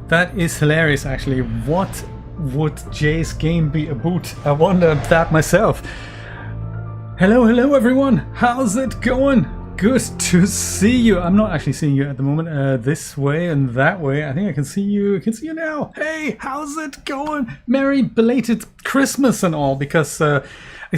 That is hilarious, actually. What would Jay's game be about? I wondered that myself. Hello, everyone. How's it going? Good to see you. I'm not actually seeing you at the moment. This way and that way. I think I can see you. I can see you now. Hey, how's it going? Merry belated Christmas and all, because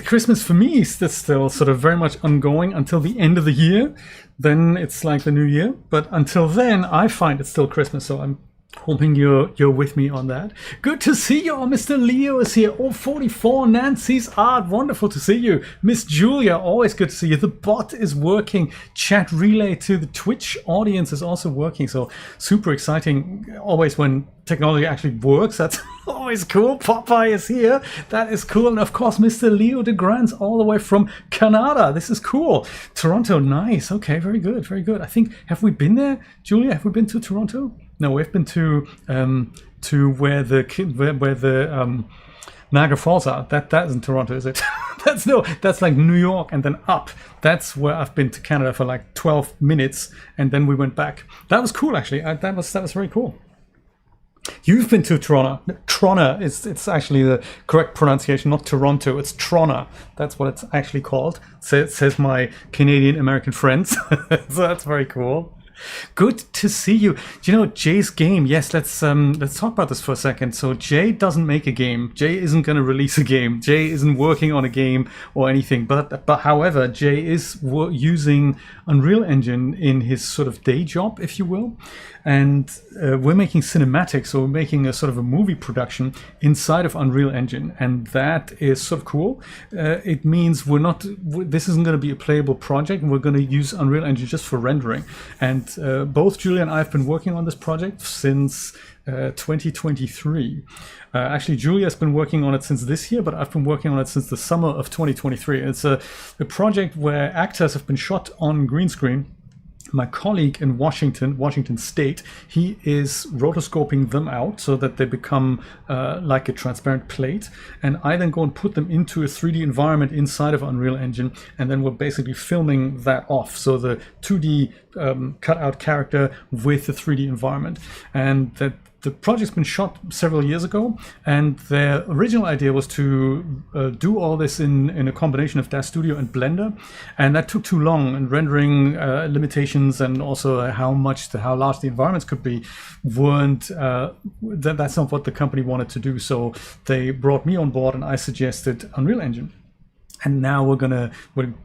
Christmas for me is still sort of very much ongoing until the end of the year. Then it's like the new year. But until then, I find it's still Christmas. So I'm hoping you're with me on that. Good to see you. Mr. Leo is here. 44 Nancy's art. Wonderful to see you. Miss Julia, always good to see you. The bot is working. Chat relay to the Twitch audience is also working. So super exciting. Always when technology actually works. That's always cool. Popeye is here. That is cool. And of course, Mr. Leo de Grants all the way from Canada. This is cool. Toronto, nice. Okay, very good. Very good. I think, have we been there? Julia, have we been to Toronto? No, we've been to where the Niagara Falls are. That isn't Toronto, is it? That's like New York and then up. That's where I've been to Canada for like 12 minutes, and then we went back. That was cool, actually. That was very cool. You've been to Toronto. Toronto it's actually the correct pronunciation, not Toronto. It's Toronto. That's what it's actually called. Says my Canadian American friends. So that's very cool. Good to see you. Do you know Jay's game? Yes, let's talk about this for a second. So Jay doesn't make a game. Jay isn't going to release a game. Jay isn't working on a game or anything. But however, Jay is using Unreal Engine in his sort of day job, if you will. And we're making cinematics, so we're making a sort of a movie production inside of Unreal Engine, and that is sort of cool. It means this isn't going to be a playable project, and we're going to use Unreal Engine just for rendering. And both Julia and I have been working on this project since 2023. Actually, Julia's been working on it since this year, but I've been working on it since the summer of 2023. It's a project where actors have been shot on green screen. My colleague in Washington State, he is rotoscoping them out so that they become like a transparent plate. And I then go and put them into a 3D environment inside of Unreal Engine. And then we're basically filming that off. So the 2D cutout character with the 3D environment. And the project's been shot several years ago, and their original idea was to do all this in a combination of Dash Studio and Blender, and that took too long, and rendering limitations and also how large the environments could be weren't that's not what the company wanted to do. So they brought me on board, and I suggested Unreal Engine. And now we're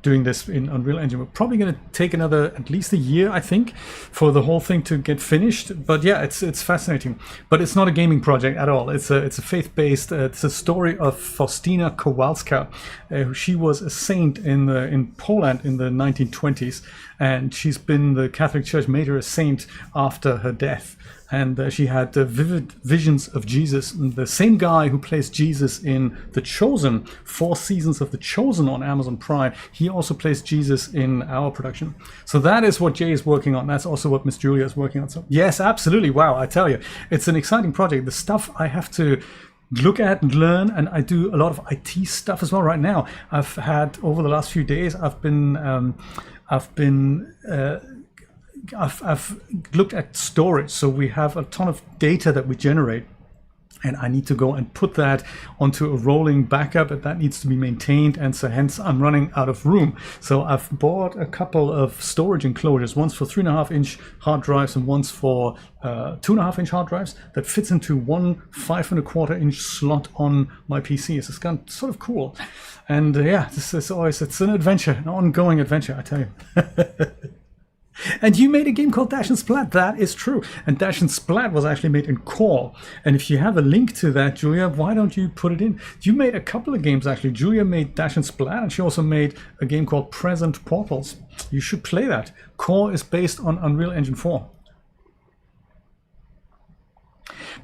doing this in Unreal Engine. We're probably gonna take at least a year, I think, for the whole thing to get finished. But yeah, it's fascinating. But it's not a gaming project at all. It's a faith-based. It's a story of Faustina Kowalska. She was a saint in Poland in the 1920s, and the Catholic Church made her a saint after her death. And she had vivid visions of Jesus. And the same guy who plays Jesus in The Chosen, 4 seasons of The Chosen on Amazon Prime, he also plays Jesus in our production. So that is what Jay is working on. That's also what Miss Julia is working on. So yes, absolutely. Wow, I tell you, it's an exciting project. The stuff I have to look at and learn, and I do a lot of IT stuff as well right now. I've had, over the last few days, I've looked at storage. So we have a ton of data that we generate, and I need to go and put that onto a rolling backup, and that needs to be maintained, and so hence I'm running out of room. So I've bought a couple of storage enclosures, one's for 3.5-inch hard drives and one's for 2.5-inch hard drives, that fits into one 5.25-inch slot on my PC. It's kind of sort of cool. And yeah, it's an adventure, an ongoing adventure, I tell you. And you made a game called Dash and Splat. That is true. And Dash and Splat was actually made in Core. And if you have a link to that, Julia, why don't you put it in? You made a couple of games, actually. Julia made Dash and Splat, and she also made a game called Present Portals. You should play that. Core is based on Unreal Engine 4.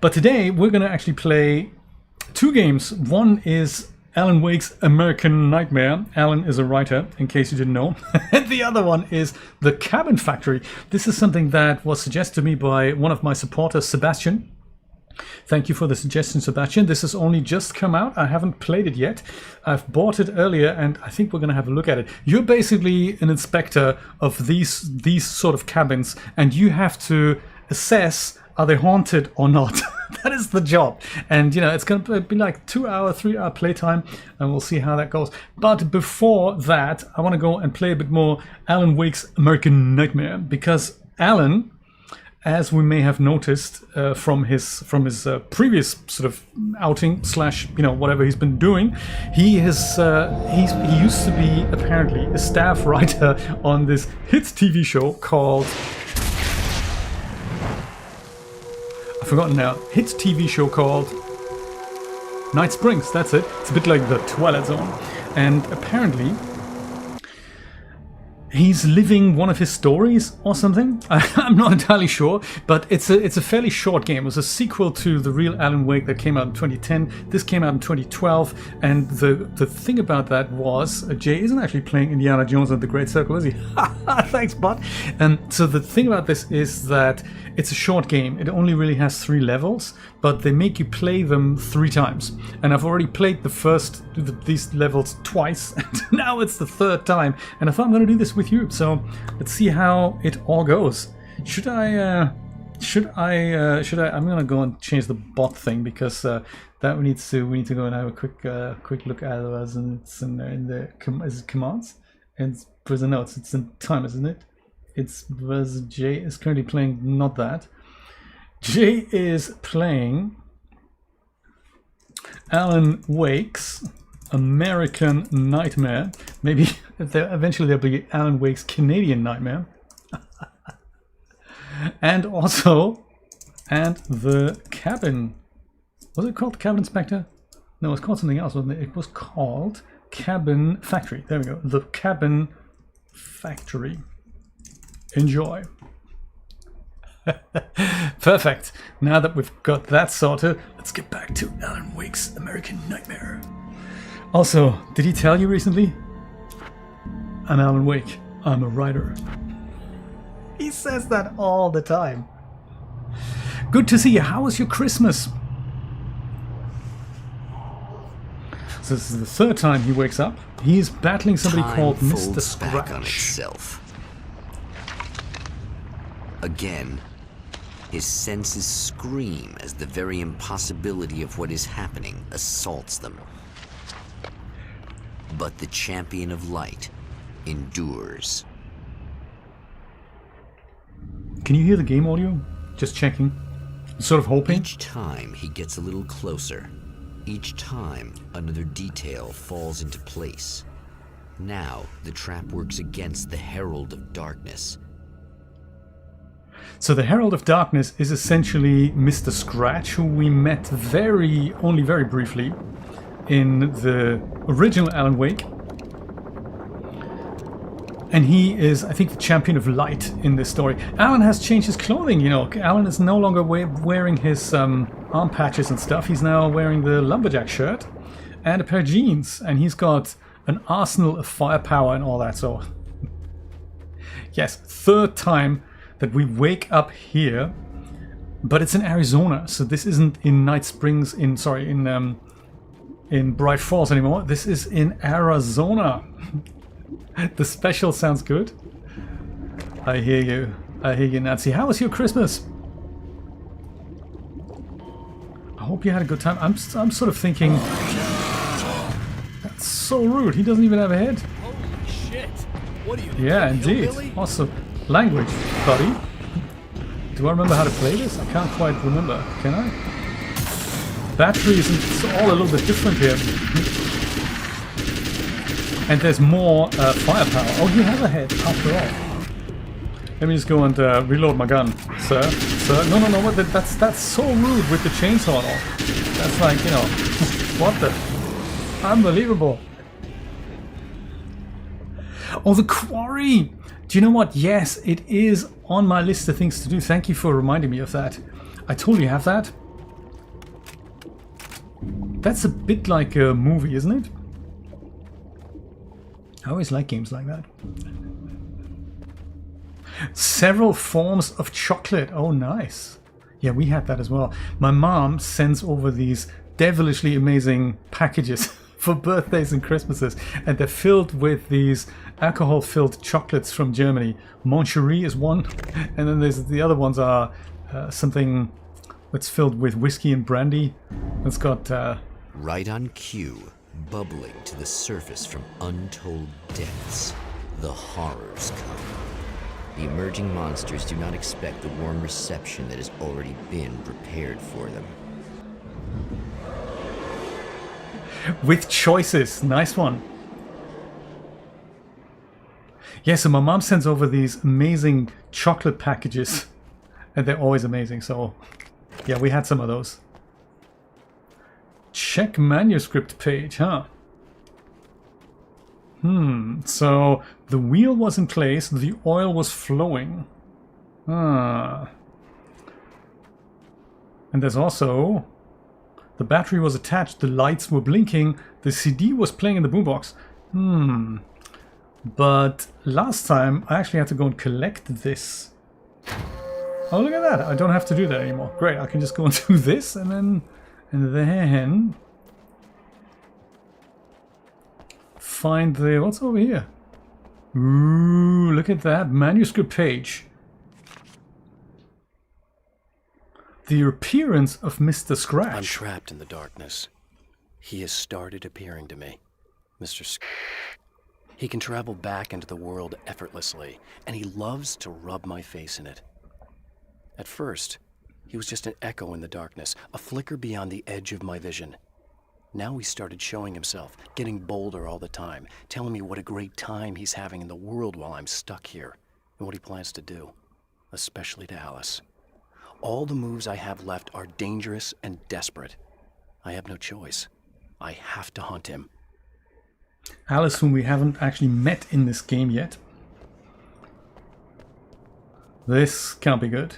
But today, we're going to actually play 2 games. One is Alan Wake's American Nightmare. Alan is a writer, in case you didn't know. And the other one is The Cabin Factory. This is something that was suggested to me by one of my supporters, Sebastian. Thank you for the suggestion, Sebastian. This has only just come out. I haven't played it yet. I've bought it earlier, and I think we're going to have a look at it. You're basically an inspector of these sort of cabins, and you have to assess are they haunted or not? That is the job. And, you know, it's going to be like 2-hour, 3-hour playtime, and we'll see how that goes. But before that, I want to go and play a bit more Alan Wake's American Nightmare, because Alan, as we may have noticed from his previous sort of outing / you know, whatever he's been doing, he used to be apparently a staff writer on this hits TV show called, I've forgotten now, hits TV show called Night Springs. That's it. It's a bit like the Twilight Zone, and apparently he's living one of his stories or something. I'm not entirely sure, but it's a fairly short game. It was a sequel to the real Alan Wake that came out in 2010. This came out in 2012, and the thing about that was Jay isn't actually playing Indiana Jones and the Great Circle, is he? Thanks, bud. And so the thing about this is that it's a short game. It only really has 3 levels, but they make you play them 3 times. And I've already played these levels twice, and now it's the 3rd time. And I thought I'm going to do this with you. So let's see how it all goes. Should I? I'm going to go and change the bot thing, because that we need to go and have a quick look at it, and it's in the is it commands and prison notes. It's in time, isn't it? It's Jay is currently playing, not that. Jay is playing Alan Wake's American Nightmare. Maybe eventually there'll be Alan Wake's Canadian Nightmare. And the cabin. Was it called Cabin Inspector? No, it was called something else, wasn't it? It was called Cabin Factory. There we go. The Cabin Factory. Enjoy. Perfect. Now that we've got that sorted, let's get back to Alan Wake's American Nightmare. Also, did he tell you recently? I'm Alan Wake. I'm a writer. He says that all the time. Good to see you. How was your Christmas? So this is the 3rd time he wakes up. He's battling somebody called Mr. Scratch. Again, his senses scream as the very impossibility of what is happening assaults them. But the champion of light endures. Can you hear the game audio? Just checking. Sort of hoping. Each time he gets a little closer. Each time another detail falls into place. Now the trap works against the Herald of Darkness. So the Herald of Darkness is essentially Mr. Scratch, who we met only very briefly in the original Alan Wake. And he is, I think, the champion of light in this story. Alan has changed his clothing, you know. Alan is no longer wearing his arm patches and stuff. He's now wearing the lumberjack shirt and a pair of jeans. And he's got an arsenal of firepower and all that. So, yes, 3rd time that we wake up here. But it's in Arizona. So this isn't in Night Springs, in Bright Falls anymore. This is in Arizona. The special sounds good. I hear you. I hear you, Nancy. How was your Christmas? I hope you had a good time. I'm sort of thinking, that's so rude. He doesn't even have a head. Holy shit! What are you? Yeah, indeed. Also, language, buddy. Do I remember how to play this? I can't quite remember. Can I? Batteries, it's all a little bit different here. And there's more firepower. Oh, he has a head, after all. Let me just go and reload my gun, sir. Sir, no, what that's so rude with the chainsaw and all. That's like, you know, what the... Unbelievable. Oh, the quarry! Do you know what? Yes, it is on my list of things to do. Thank you for reminding me of that. I totally have that. That's a bit like a movie, isn't it? I always like games like that. Several forms of chocolate. Oh, nice. Yeah, we had that as well. My mom sends over these devilishly amazing packages for birthdays and Christmases, and they're filled with these alcohol-filled chocolates from Germany. Moncherie is one, and then there's the other ones are something that's filled with whiskey and brandy. It's got... Right on cue, bubbling to the surface from untold depths, the horrors come. The emerging monsters do not expect the warm reception that has already been prepared for them. With choices. Nice one. Yeah, so my mom sends over these amazing chocolate packages. And they're always amazing, so... Yeah, we had some of those. Check manuscript page, huh? So the wheel was in place, the oil was flowing. Ah. And there's also... The battery was attached, the lights were blinking, the CD was playing in the boombox. But last time I actually had to go and collect this. Oh, look at that. I don't have to do that anymore. Great, I can just go and do this and then find the... What's over here? Ooh, look at that manuscript page. The appearance of Mr. Scratch. I'm trapped in the darkness. He has started appearing to me. Mr. He can travel back into the world effortlessly, and he loves to rub my face in it. At first, he was just an echo in the darkness, a flicker beyond the edge of my vision. Now he started showing himself, getting bolder all the time, telling me what a great time he's having in the world while I'm stuck here, and what he plans to do, especially to Alice. All the moves I have left are dangerous and desperate. I have no choice. I have to hunt him. Alice, whom we haven't actually met in this game yet. This can't be good.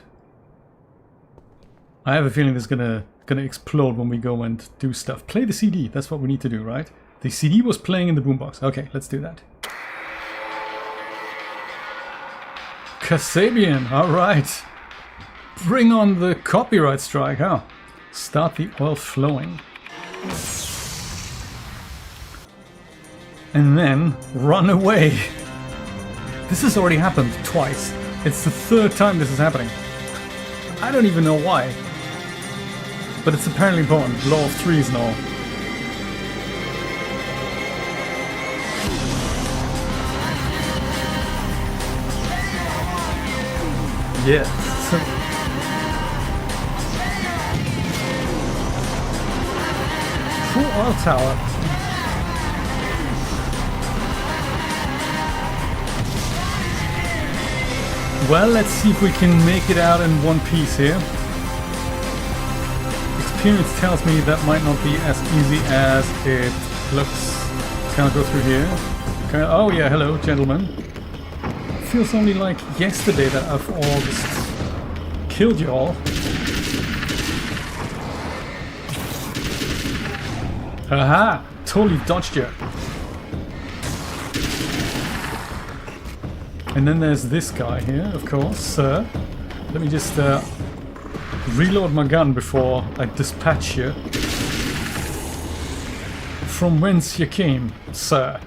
I have a feeling this is gonna explode when we go and do stuff. Play the CD. That's what we need to do, right? The CD was playing in the boombox. Okay, let's do that. Kasabian, all right. Bring on the copyright strike, huh? Start the oil flowing. And then run away. This has already happened twice. It's the third time this is happening. I don't even know why. But it's apparently important. Law of threes and all. Yeah. Full oil tower. Well, let's see if we can make it out in one piece here. Experience tells me that might not be as easy as it looks. Can I go through here? Oh yeah, hello, gentlemen. Feels only like yesterday that I've all just killed you all. Aha! Totally dodged you. And then there's this guy here, of course, sir. Let me just reload my gun before I dispatch you. From whence you came, sir.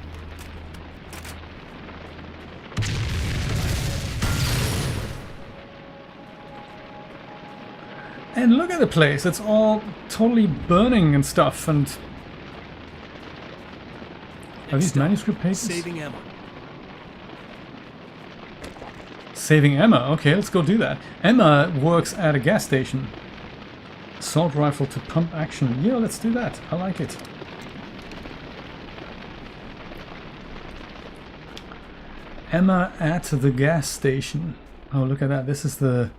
And look at the place, it's all totally burning and stuff, and... Are these manuscript pages? Saving Emma. Saving Emma? Okay, let's go do that. Emma works at a gas station. Assault rifle to pump action. Yeah, let's do that. I like it. Emma at the gas station. Oh, look at that. This is the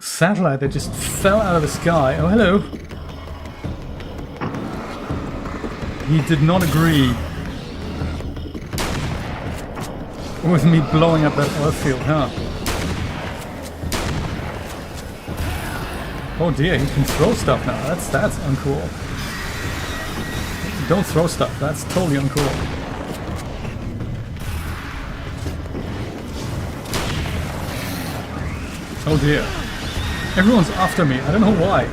satellite that just fell out of the sky. Oh, hello. He did not agree with me blowing up that oil field, huh? Oh dear, he can throw stuff now. That's uncool. Don't throw stuff. That's totally uncool. Oh dear. Everyone's after me. I don't know why.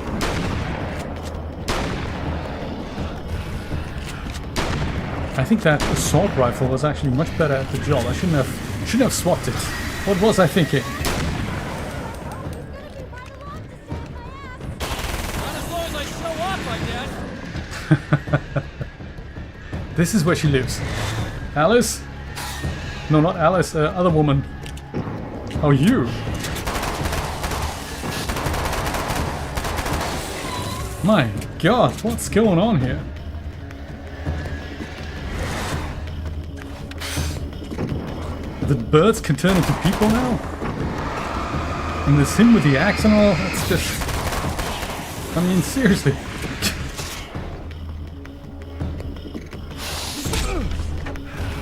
I think that assault rifle was actually much better at the job. I shouldn't have swapped it. What was I thinking? This is where she lives. Alice? No, not Alice, other woman. Oh, you. My God, what's going on here? The birds can turn into people now? And there's him with the axe and all? That's just... I mean, seriously.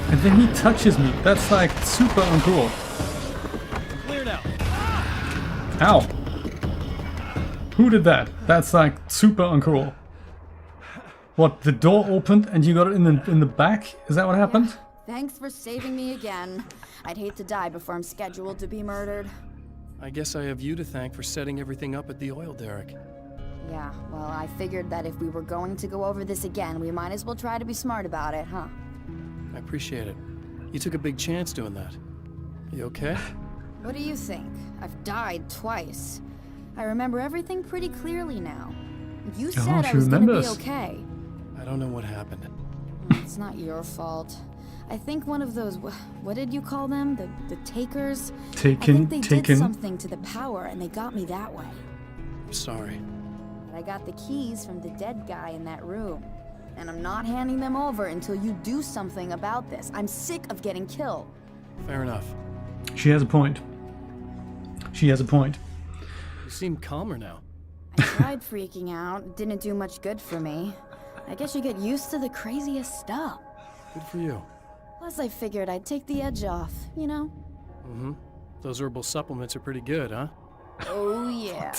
And then he touches me. That's like super uncool. Clear now. Ow. Who did that? That's like super uncool. What, the door opened and you got it in the back? Is that what happened? Thanks for saving me again. I'd hate to die before I'm scheduled to be murdered. I guess I have you to thank for setting everything up at the oil derrick. Yeah, well, I figured that if we were going to go over this again, we might as well try to be smart about it, huh? I appreciate it. You took a big chance doing that. You okay? What do you think? I've died twice. I remember everything pretty clearly now. You said I was gonna be okay. I don't know what happened. It's not your fault. I think one of those, what did you call them? The takers? I think they did something to the power and they got me that way. I'm sorry. But I got the keys from the dead guy in that room. And I'm not handing them over until you do something about this. I'm sick of getting killed. Fair enough. She has a point. She has a point. You seem calmer now. I tried freaking out. It didn't do much good for me. I guess you get used to the craziest stuff. Good for you. Plus, I figured I'd take the edge off, you know? Mm-hmm. Those herbal supplements are pretty good, huh? Oh, yeah.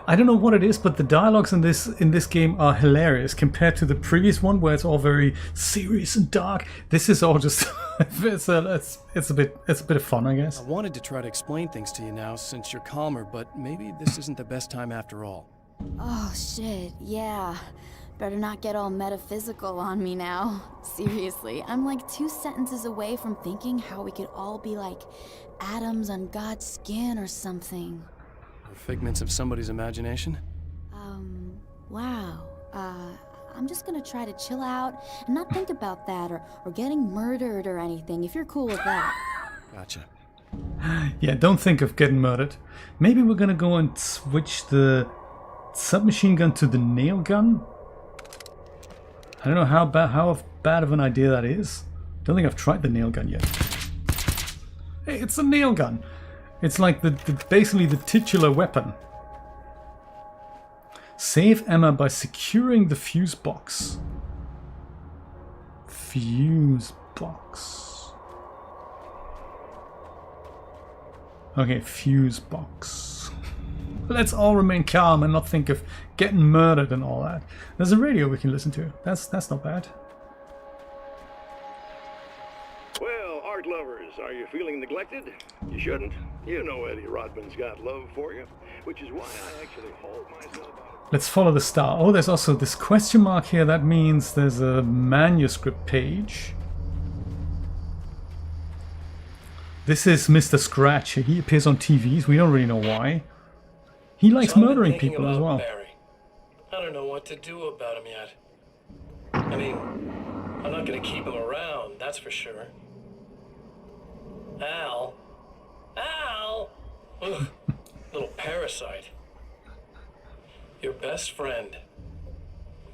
I don't know what it is, but the dialogues in this game are hilarious compared to the previous one, where it's all very serious and dark. This is all just it's a bit of fun, I guess. I wanted to try to explain things to you now since you're calmer, but maybe this isn't the best time after all. Oh, shit, yeah. Better not get all metaphysical on me now. Seriously, I'm like 2 sentences away from thinking how we could all be like atoms on God's skin or something. Or figments of somebody's imagination? Wow. I'm just gonna try to chill out and not think about that or getting murdered or anything, if you're cool with that. Gotcha. Yeah, don't think of getting murdered. Maybe we're gonna go and switch the submachine gun to the nail gun? I don't know how bad of an idea that is. Don't think I've tried the nail gun yet. Hey, it's a nail gun. It's like basically the titular weapon. Save Emma by securing the fuse box. Fuse box. Okay, fuse box. Let's all remain calm and not think of getting murdered and all that. There's a radio we can listen to. That's not bad. Well, art lovers, are you feeling neglected? You shouldn't. You know Eddie Rodman's got love for you, which is why I actually hold myself out. Let's follow the star. Oh, there's also this question mark here. That means there's a manuscript page. This is Mr. Scratch. He appears on TVs. We don't really know why. He likes murdering people as well. Barry. I don't know what to do about him yet. I mean, I'm not gonna keep him around, that's for sure. Al? Ugh, little parasite. Your best friend.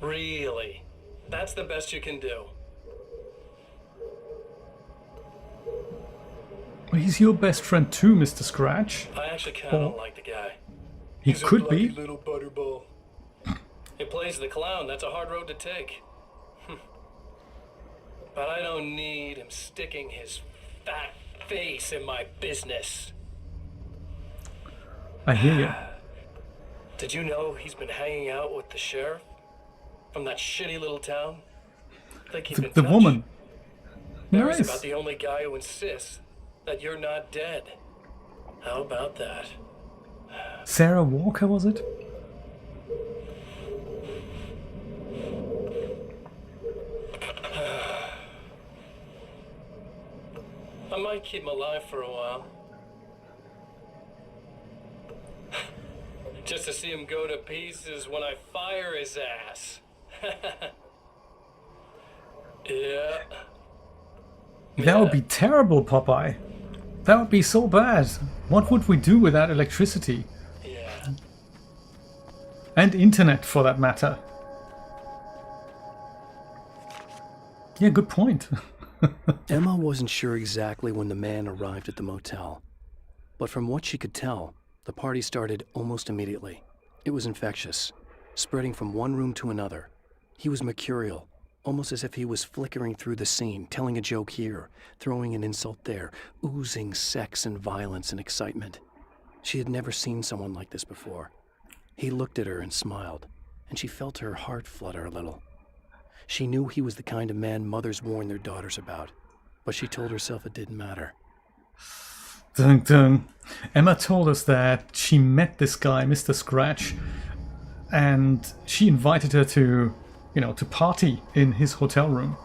Really? That's the best you can do? Well, he's your best friend too, Mr. Scratch. I actually kinda don't like the guy. He He's could a be. bloody little butterball. He plays the clown. That's a hard road to take. But I don't need him sticking his fat face in my business. I hear you. Did you know he's been hanging out with the sheriff from that shitty little town? Think he's been The woman. Barry's Nice. about the only guy who insists that you're not dead. How about that? Sarah Walker, was it? I might keep him alive for a while. Just to see him go to pieces when I fire his ass. That would be terrible, Popeye. That would be so bad. What would we do without electricity? Yeah. And internet, for that matter. Yeah, good point. Emma wasn't sure exactly when the man arrived at the motel, but from what she could tell, the party started almost immediately. It was infectious, spreading from one room to another. He was mercurial, almost as if he was flickering through the scene, telling a joke here, throwing an insult there, oozing sex and violence and excitement. She had never seen someone like this before. He looked at her and smiled, and she felt her heart flutter a little. She knew he was the kind of man mothers warn their daughters about, but she told herself it didn't matter. Dun dun. Emma told us that she met this guy, Mr. Scratch, and she invited her to, to party in his hotel room.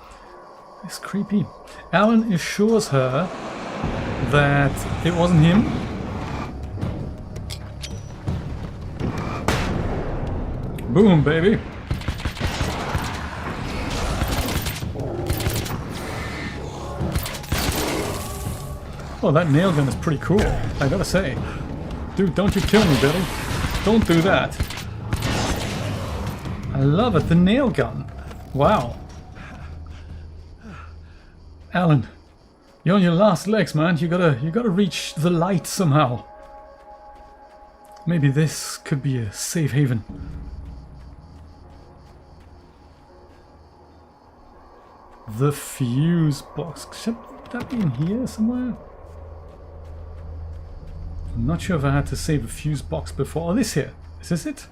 It's creepy. Alan assures her that it wasn't him. Boom, baby. Oh, that nail gun is pretty cool, I gotta say. Dude, don't you kill me, Billy. Don't do that. I love it, the nail gun. Wow. Alan, you're on your last legs, man. You gotta reach the light somehow. Maybe this could be a safe haven. The fuse box. Should that be in here somewhere? I'm not sure if I had to save a fuse box before. Oh, this here. Is this it?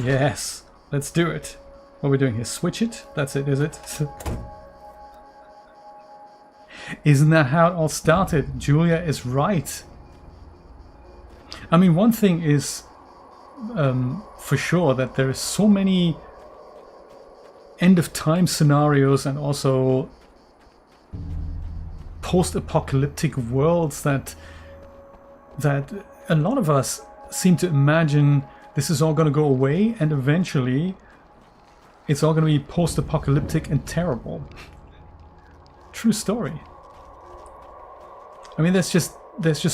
Yes. Let's do it. What are we doing here? Switch it? That's it, is it? Isn't that how it all started? Julia is right. I mean, one thing is for sure that there is so many end of time scenarios and also post-apocalyptic worlds that a lot of us seem to imagine this is all going to go away and eventually it's all going to be post-apocalyptic and terrible. True story. I mean, there's just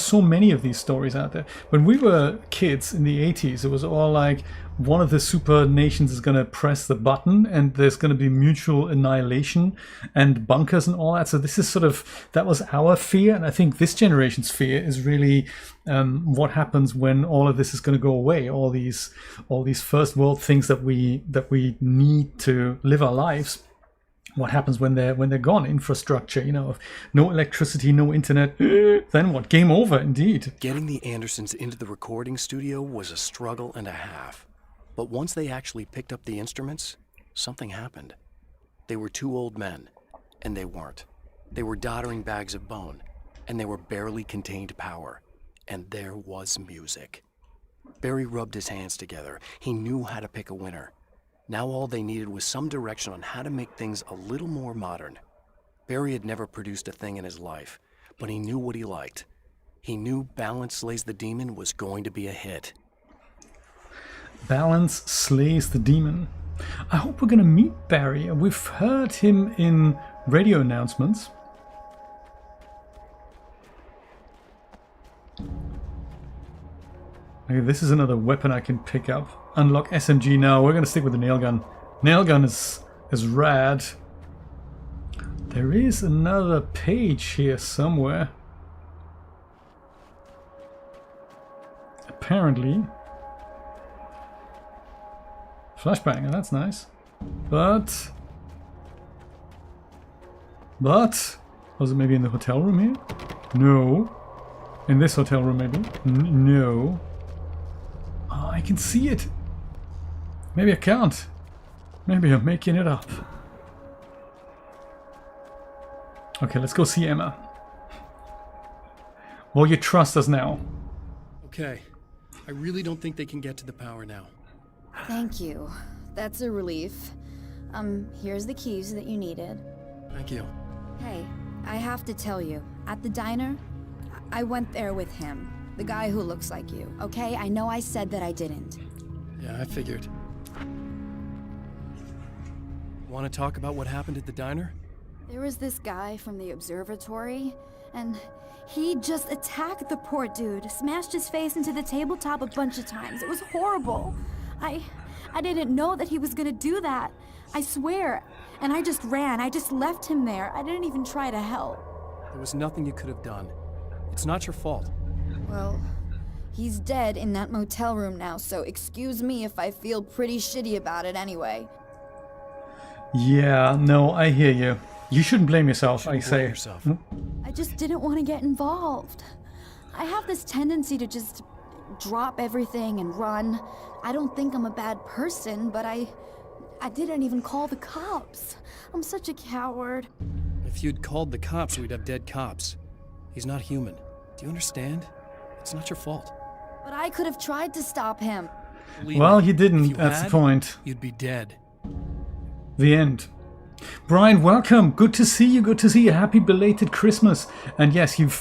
so many of these stories out there. When we were kids in the 80s, it was all like one of the super nations is going to press the button and there's going to be mutual annihilation and bunkers and all that. So this is sort of, that was our fear. And I think this generation's fear is really what happens when all of this is going to go away. All these first world things that we need to live our lives. What happens when they're gone? Infrastructure, no electricity, no internet. Then what? Game over, indeed. Getting the Andersons into the recording studio was a struggle and a half. But once they actually picked up the instruments, something happened. They were two old men, and they weren't. They were doddering bags of bone, and they were barely contained power. And there was music. Barry rubbed his hands together. He knew how to pick a winner. Now all they needed was some direction on how to make things a little more modern. Barry had never produced a thing in his life, but he knew what he liked. He knew Balance Slays the Demon was going to be a hit. Balance Slays the Demon. I hope we're going to meet Barry. We've heard him in radio announcements. Okay, this is another weapon I can pick up. Unlock SMG now. We're going to stick with the nail gun. Nail gun is rad. There is another page here somewhere. Apparently. Flashbang, that's nice. But... was it maybe in the hotel room here? No. In this hotel room maybe? No. Oh, I can see it. Maybe I can't. Maybe I'm making it up. Okay, let's go see Emma. Will you trust us now? Okay. I really don't think they can get to the power now. Thank you. That's a relief. Here's the keys that you needed. Thank you. Hey, I have to tell you, at the diner, I went there with him. The guy who looks like you, okay? I know I said that I didn't. Yeah, I figured. Want to talk about what happened at the diner? There was this guy from the Observatory, and he just attacked the poor dude, smashed his face into the tabletop a bunch of times. It was horrible. I didn't know that he was gonna do that. I swear. And I just ran. I just left him there. I didn't even try to help. There was nothing you could have done. It's not your fault. Well, he's dead in that motel room now, so excuse me if I feel pretty shitty about it anyway. Yeah, no, I hear you. You shouldn't blame yourself, I say. Yourself. I just didn't want to get involved. I have this tendency to just drop everything and run. I don't think I'm a bad person, but I didn't even call the cops. I'm such a coward. If you'd called the cops, we'd have dead cops. He's not human. Do you understand? It's not your fault. But I could have tried to stop him. Believe Well, me, he if didn't, you that's the had, point. You'd be dead. The end. Brian, welcome. Good to see you. Good to see you. Happy belated Christmas. And yes, you're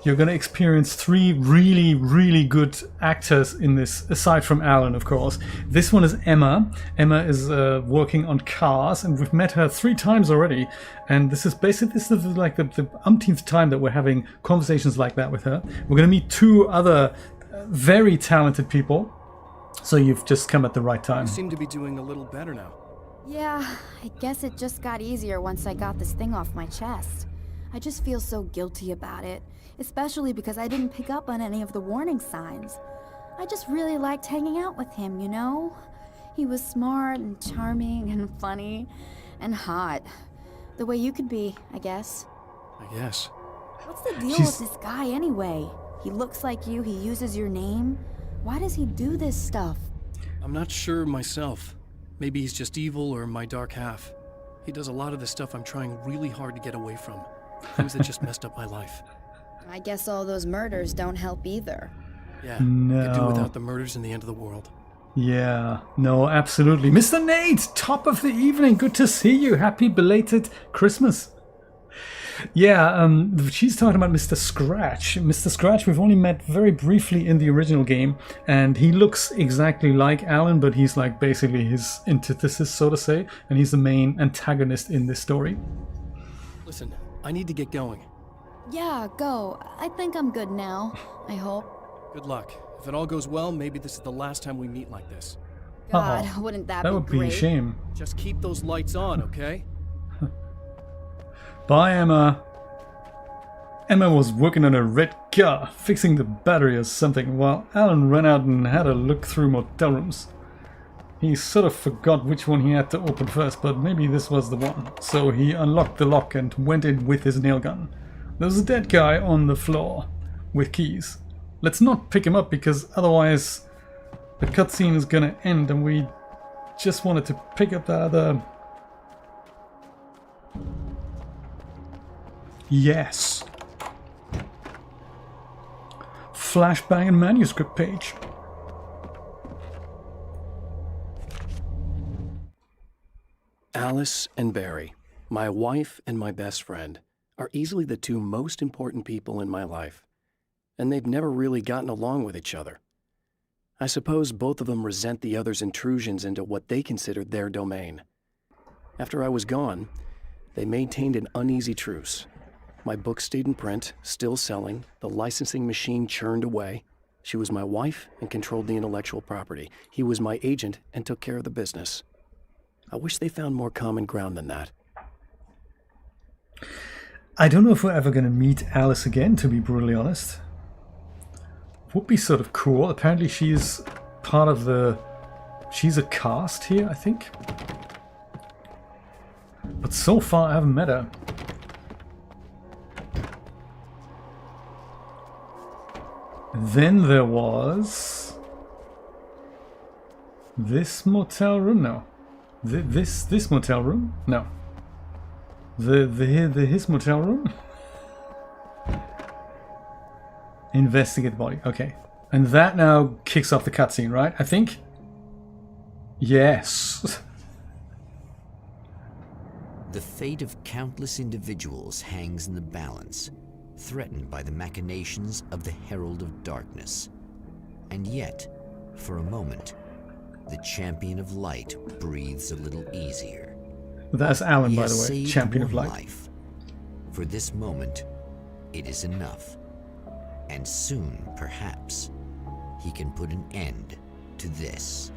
going to experience 3 really, really good actors in this, aside from Alan, of course. This one is Emma. Emma is working on Cars, and we've met her 3 times already. And this is like the umpteenth time that we're having conversations like that with her. We're going to meet 2 other very talented people. So you've just come at the right time. You seem to be doing a little better now. Yeah, I guess it just got easier once I got this thing off my chest. I just feel so guilty about it, especially because I didn't pick up on any of the warning signs. I just really liked hanging out with him, you know? He was smart and charming and funny and hot. The way you could be, I guess. I guess. What's the deal with this guy anyway? He looks like you, he uses your name. Why does he do this stuff? I'm not sure myself. Maybe he's just evil or my dark half. He does a lot of the stuff I'm trying really hard to get away from. Things that just messed up my life. I guess all those murders don't help either. Yeah, No. could do without the murders and the end of the world. Yeah, no, absolutely. Mr. Nate, top of the evening. Good to see you. Happy belated Christmas. Yeah, she's talking about Mr. Scratch. Mr. Scratch, we've only met very briefly in the original game, and he looks exactly like Alan, but he's like basically his antithesis, so to say, and he's the main antagonist in this story. Listen, I need to get going. Yeah, go. I think I'm good now. I hope. Good luck. If it all goes well, maybe this is the last time we meet like this. God, Uh-oh. wouldn't that That be would great? be a shame. Just keep those lights on, okay? Bye, Emma. Emma was working on a red car, fixing the battery or something, while Alan ran out and had a look through motel rooms. He sort of forgot which one he had to open first, but maybe this was the one. So he unlocked the lock and went in with his nail gun. There's a dead guy on the floor with keys. Let's not pick him up because otherwise the cutscene is gonna end, and we just wanted to pick up that other... Yes. Flashbang and manuscript page. Alice and Barry, my wife and my best friend, are easily the 2 most important people in my life, and they've never really gotten along with each other. I suppose both of them resent the other's intrusions into what they considered their domain. After I was gone, they maintained an uneasy truce. My book stayed in print, still selling, the licensing machine churned away. She was my wife and controlled the intellectual property. He was my agent and took care of the business. I wish they found more common ground than that. I don't know if we're ever going to meet Alice again, to be brutally honest. Would be sort of cool. Apparently she's part of the... She's a cast here, I think. But so far I haven't met her. Then there was... This motel room? No. This motel room? No. His motel room? Investigate body. Okay. And that now kicks off the cutscene, right? I think? Yes. The fate of countless individuals hangs in the balance, threatened by the machinations of the Herald of Darkness. And yet, for a moment, the Champion of Light breathes a little easier. That's Alan, He by has the way, saved champion of one light. life. For this moment, it is enough. And soon, perhaps, he can put an end to this.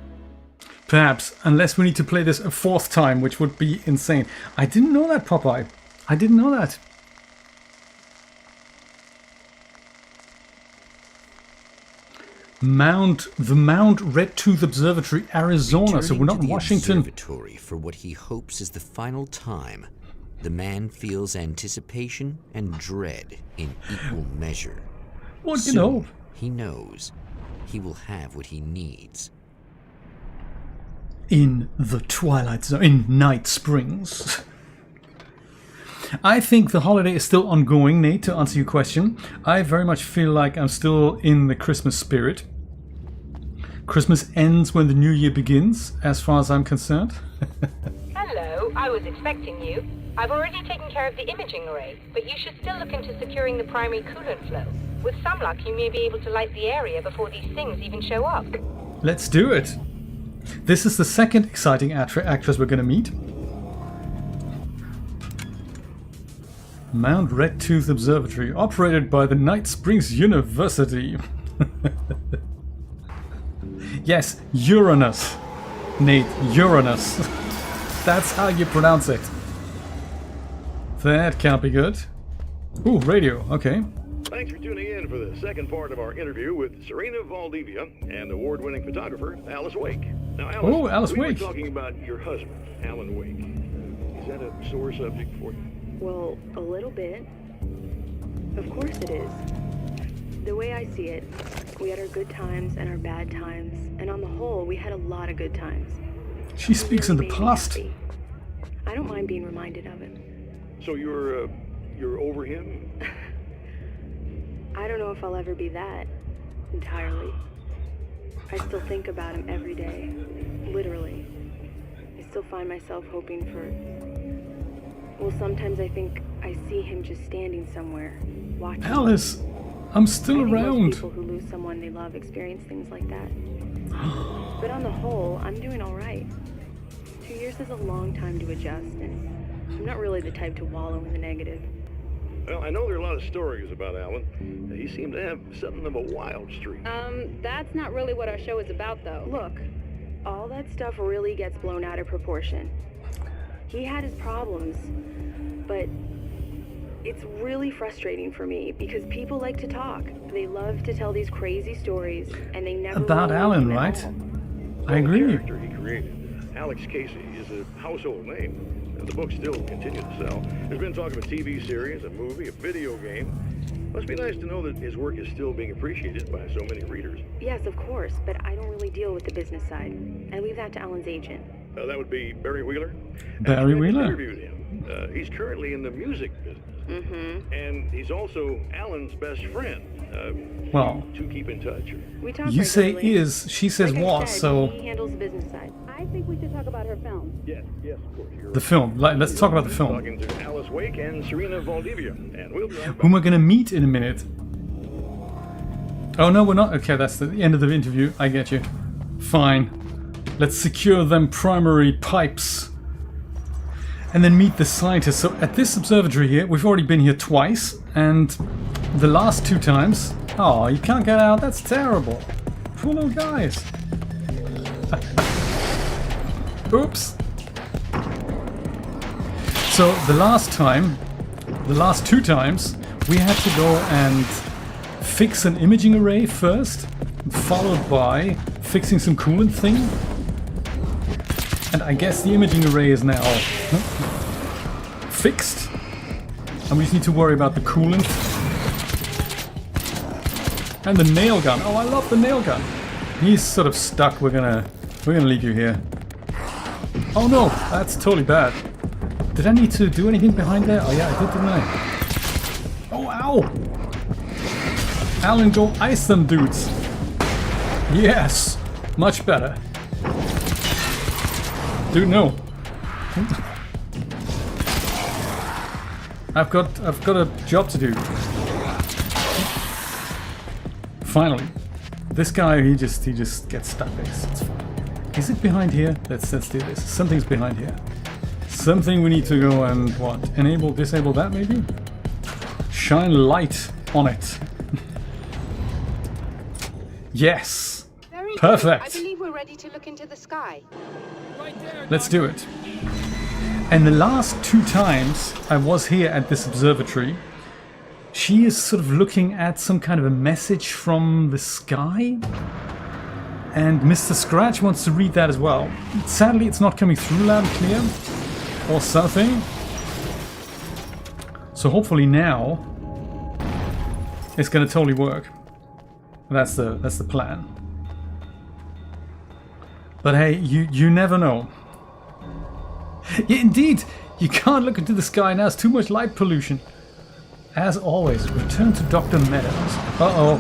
Perhaps, unless we need to play this a 4th time, which would be insane. I didn't know that, Popeye. I didn't know that. The Mount Red Tooth Observatory, Arizona. So we're not in Returning to the Washington. Observatory for what he hopes is the final time, the man feels anticipation and dread in equal measure. What you Soon, know? he knows he will have what he needs. In the Twilight Zone, in Night Springs. I think the holiday is still ongoing, Nate, to answer your question. I very much feel like I'm still in the Christmas spirit. Christmas ends when the new year begins, as far as I'm concerned. Hello, I was expecting you. I've already taken care of the imaging array, but you should still look into securing the primary coolant flow. With some luck, you may be able to light the area before these things even show up. Let's do it. This is the second exciting actress we're going to meet. Mount Red Tooth Observatory, operated by the Night Springs University. Yes, Uranus. Nate, Uranus. That's how you pronounce it. That can't be good. Ooh, radio, okay. Thanks for tuning in for the second part of our interview with Serena Valdivia and award-winning photographer Alice Wake. Now, Alice, Oh, Alice we Wake. were talking about your husband, Alan Wake. Is that a sore subject for you? Well, a little bit. Of course it is. The way I see it, we had our good times and our bad times, and on the whole, we had a lot of good times. She speaks in the It really made me past. happy. I don't mind being reminded of it. So you're over him? I don't know if I'll ever be that, entirely. I still think about him every day, literally. I still find myself hoping for... Well, sometimes I think I see him just standing somewhere, watching. Alice, I'm still I think most around. people who lose someone they love experience things like that. But on the whole, I'm doing all right. 2 years is a long time to adjust, and I'm not really the type to wallow in the negative. Well, I know there are a lot of stories about Alan. He seemed to have something of a wild streak. That's not really what our show is about, though. Look, all that stuff really gets blown out of proportion. He had his problems, but it's really frustrating for me because people like to talk. They love to tell these crazy stories, and they never About really Alan, mean them right? at all. I agree. The character he created, Alex Casey, is a household name. And the books still continue to sell. There's been talk of a TV series, a movie, a video game. Must be nice to know that his work is still being appreciated by so many readers. Yes, of course, but I don't really deal with the business side. I leave that to Alan's agent. That would be Barry Wheeler. Barry I just Wheeler? interviewed him. He's currently in the music business. Mm-hmm. And he's also Alan's best friend. Well, to keep in touch. We talk you say regularly. is, she says Like I was, said, so he handles the business side. I think we should talk about her film. Yes, of course. You're the film. Let's talk about the film. Talking to Alice Wake and Serena Valdivia. And we'll be right back. Whom we're gonna meet in a minute. Oh no, we're not. Okay, that's the end of the interview. I get you. Fine. Let's secure them primary pipes. And then meet the scientists. So at this observatory here, we've already been here twice. And the last 2 times... Oh, you can't get out? That's terrible. Poor little guys. Oops. So the last 2 times, we had to go and fix an imaging array first, followed by fixing some coolant thing. And I guess the imaging array is now fixed. And we just need to worry about the coolant. And the nail gun. Oh, I love the nail gun. He's sort of stuck. We're gonna leave you here. Oh no, that's totally bad. Did I need to do anything behind there? Oh yeah, I did, didn't I? Oh, ow! Alan, go ice them dudes. Yes, much better. Dude, no. I've got a job to do. Finally, this guy he just gets stuck. It's fine. Is it behind here? Let's do this. Something's behind here. something we need to go and what? Disable that maybe? Shine light on it. Yes. Very Perfect. good. I believe we're ready to look into the sky. Let's do it. And the last 2 times I was here at this observatory, she is sort of looking at some kind of a message from the sky. And Mr. Scratch wants to read that as well. Sadly, it's not coming through loud and clear. Or something. So hopefully now it's gonna totally work. That's the plan. But hey, you never know. Yeah, indeed, you can't look into the sky now. It's too much light pollution. As always, return to Dr. Meadows. Uh-oh.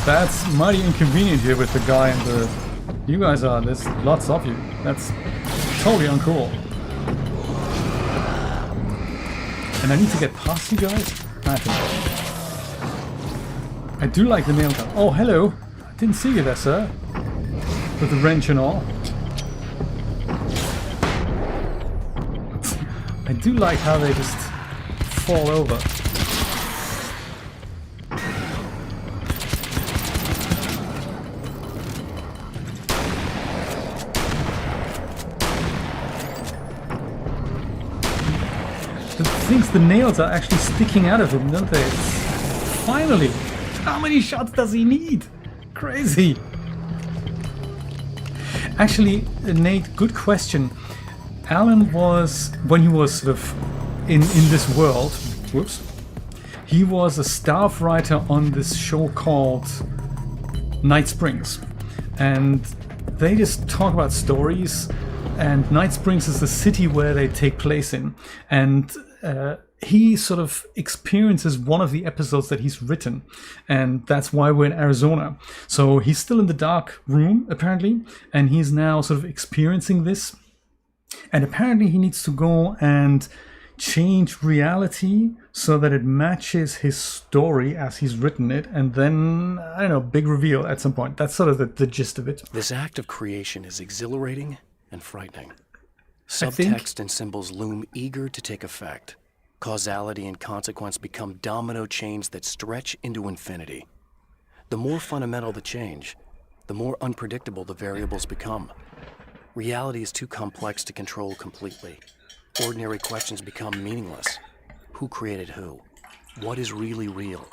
That's mighty inconvenient here with the guy and the... You guys are, there's lots of you. That's totally uncool. And I need to get past you guys? I don't know. I do like the nail gun. Oh, hello. I didn't see you there, sir. With the wrench and all. I do like how they just fall over. The things, the nails are actually sticking out of him, don't they? Finally! How many shots does he need? Crazy! Actually, Nate, good question. Alan was, when he was sort of in this world, whoops, he was a staff writer on this show called Night Springs. And they just talk about stories, and Night Springs is the city where they take place in. And he sort of experiences one of the episodes that he's written, and that's why we're in Arizona. So he's still in the dark room, apparently, and he's now sort of experiencing this. And apparently he needs to go and change reality so that it matches his story as he's written it, and then, I don't know, big reveal at some point. That's sort of the gist of it. This act of creation is exhilarating and frightening. Subtext and symbols loom eager to take effect. Causality and consequence become domino chains that stretch into infinity. The more fundamental the change, the more unpredictable the variables become. Reality is too complex to control completely. Ordinary questions become meaningless. Who created who? What is really real?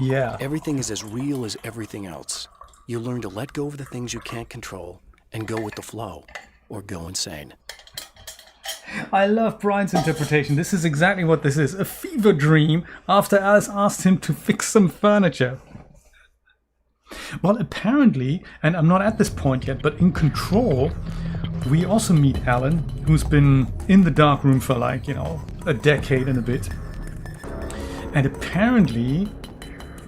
Yeah. Everything is as real as everything else. You learn to let go of the things you can't control and go with the flow, or go insane. I love Brian's interpretation. This is exactly what this is. A fever dream after Alice asked him to fix some furniture. Well, apparently, and I'm not at this point yet, but in Control, we also meet Alan, who's been in the dark room for like, a decade and a bit. And apparently,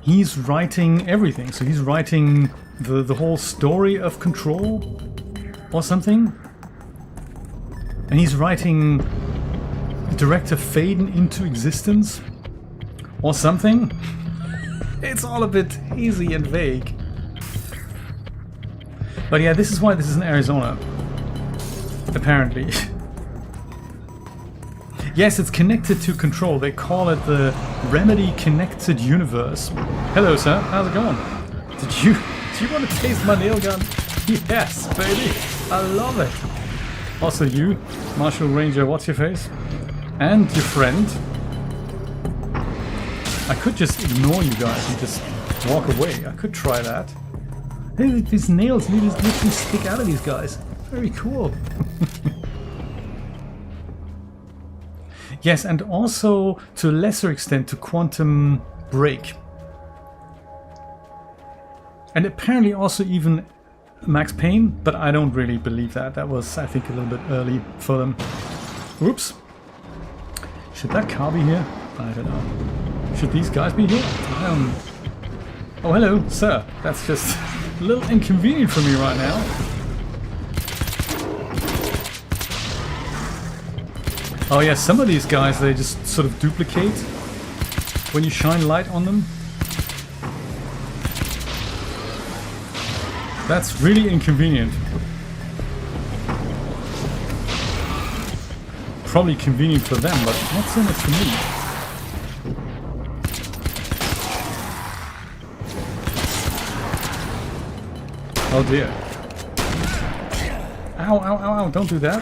he's writing everything. So he's writing the whole story of Control or something. And he's writing Director Faden into existence or something. It's all a bit hazy and vague. But yeah, this is why this is in Arizona. Apparently. Yes, it's connected to Control. They call it the Remedy Connected Universe. Hello, sir. How's it going? Do you want to taste my nail gun? Yes, baby. I love it. Also you, Marshall Ranger, what's your face? And your friend. I could just ignore you guys and just walk away. I could try that. Hey, these nails literally stick out of these guys. Very cool. Yes, and also to a lesser extent to Quantum Break. And apparently also even Max Payne, but I don't really believe that. That was, I think, a little bit early for them. Oops. Should that car be here? I don't know. Should these guys be here? Oh, hello, sir. That's just a little inconvenient for me right now. Oh yeah, some of these guys, they just sort of duplicate when you shine light on them. That's really inconvenient. probably convenient for them, but not so much for me. Oh dear. Ow, ow, ow, ow, don't do that.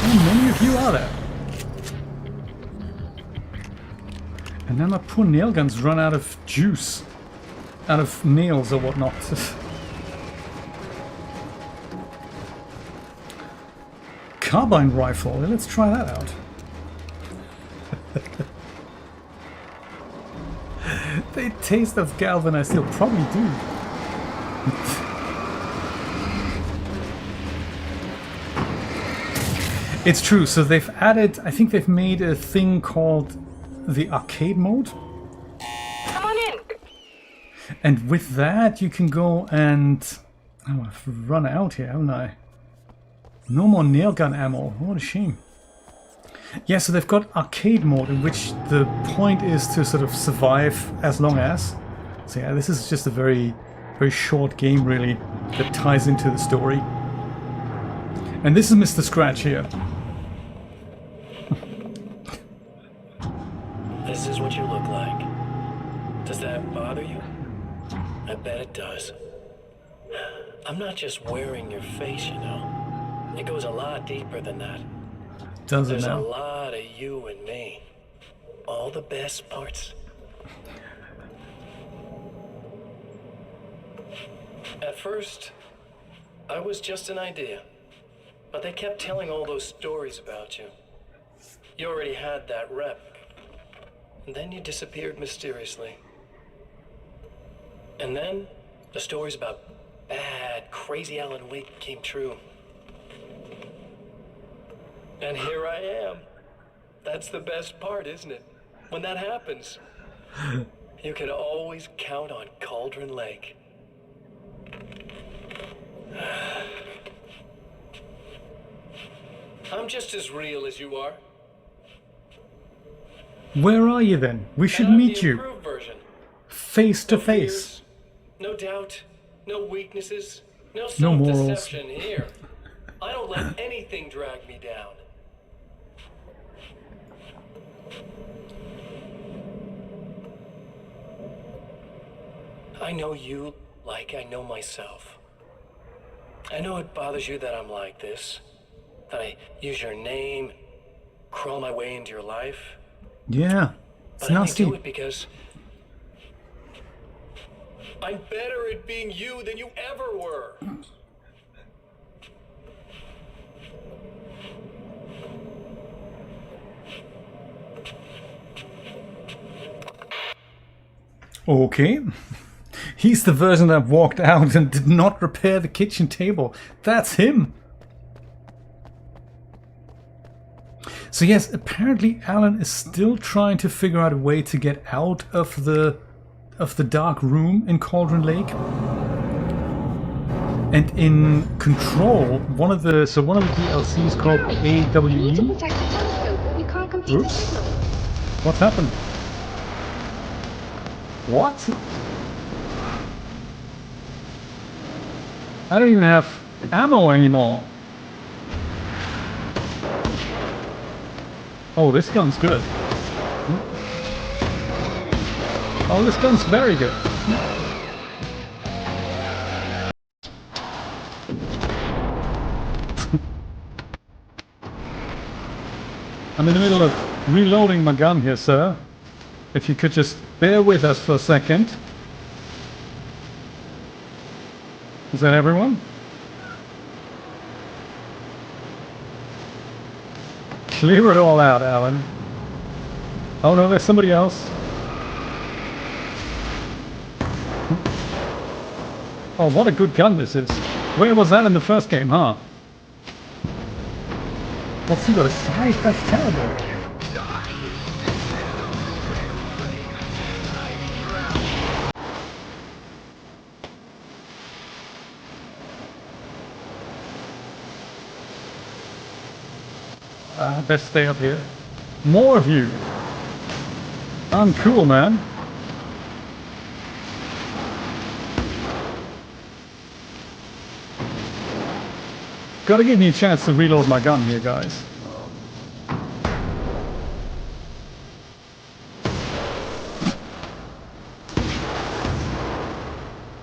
How many of you are there? And then my poor nail guns run out of juice. Out of nails or whatnot. Carbine rifle, let's try that out. They taste of galvanized steel, probably do. It's true, so they've added, I think they've made a thing called the arcade mode. Come on in. And with that you can go and... Oh, I've run out here, haven't I? No more nail gun ammo, what a shame. Yeah, so they've got arcade mode in which the point is to sort of survive as long as. So yeah, this is just a very, very short game really that ties into the story. And this is Mr. Scratch here. This is what you look like. Does that bother you? I bet it does. I'm not just wearing your face, you know. It goes a lot deeper than that. Does it There's now? a lot of you and me. All the best parts. At first, I was just an idea. But they kept telling all those stories about you. You already had that rep. And then you disappeared mysteriously. And then the stories about bad, crazy Alan Wake came true. And here I am. That's the best part, isn't it? When that happens, you can always count on Cauldron Lake. I'm just as real as you are. Where are you then? We should And I'm meet the you. improved version. Face to No face. fears, no doubt, no weaknesses, no No morals. self-deception here. I don't let anything drag me down. I know you like I know myself. I know it bothers you that I'm like this, that I use your name, crawl my way into your life. Yeah, it's But I only nasty. do it because I'm better at being you than you ever were. Okay. He's the version that walked out and did not repair the kitchen table. That's him. So yes, apparently Alan is still trying to figure out a way to get out of the dark room in Cauldron Lake. And in Control, one of the DLCs called AWE. Oops. What's happened? What? I don't even have ammo anymore. Oh, this gun's good. Oh, this gun's very good. I'm in the middle of reloading my gun here, sir. If you could just bear with us for a second. Is that everyone? Clear it all out, Alan. Oh no, there's somebody else. Oh, what a good gun this is. Where was that in the first game, huh? What's he got a size? That's terrible. Best stay up here. More of you. I'm cool, man. Gotta give me a chance to reload my gun here, guys.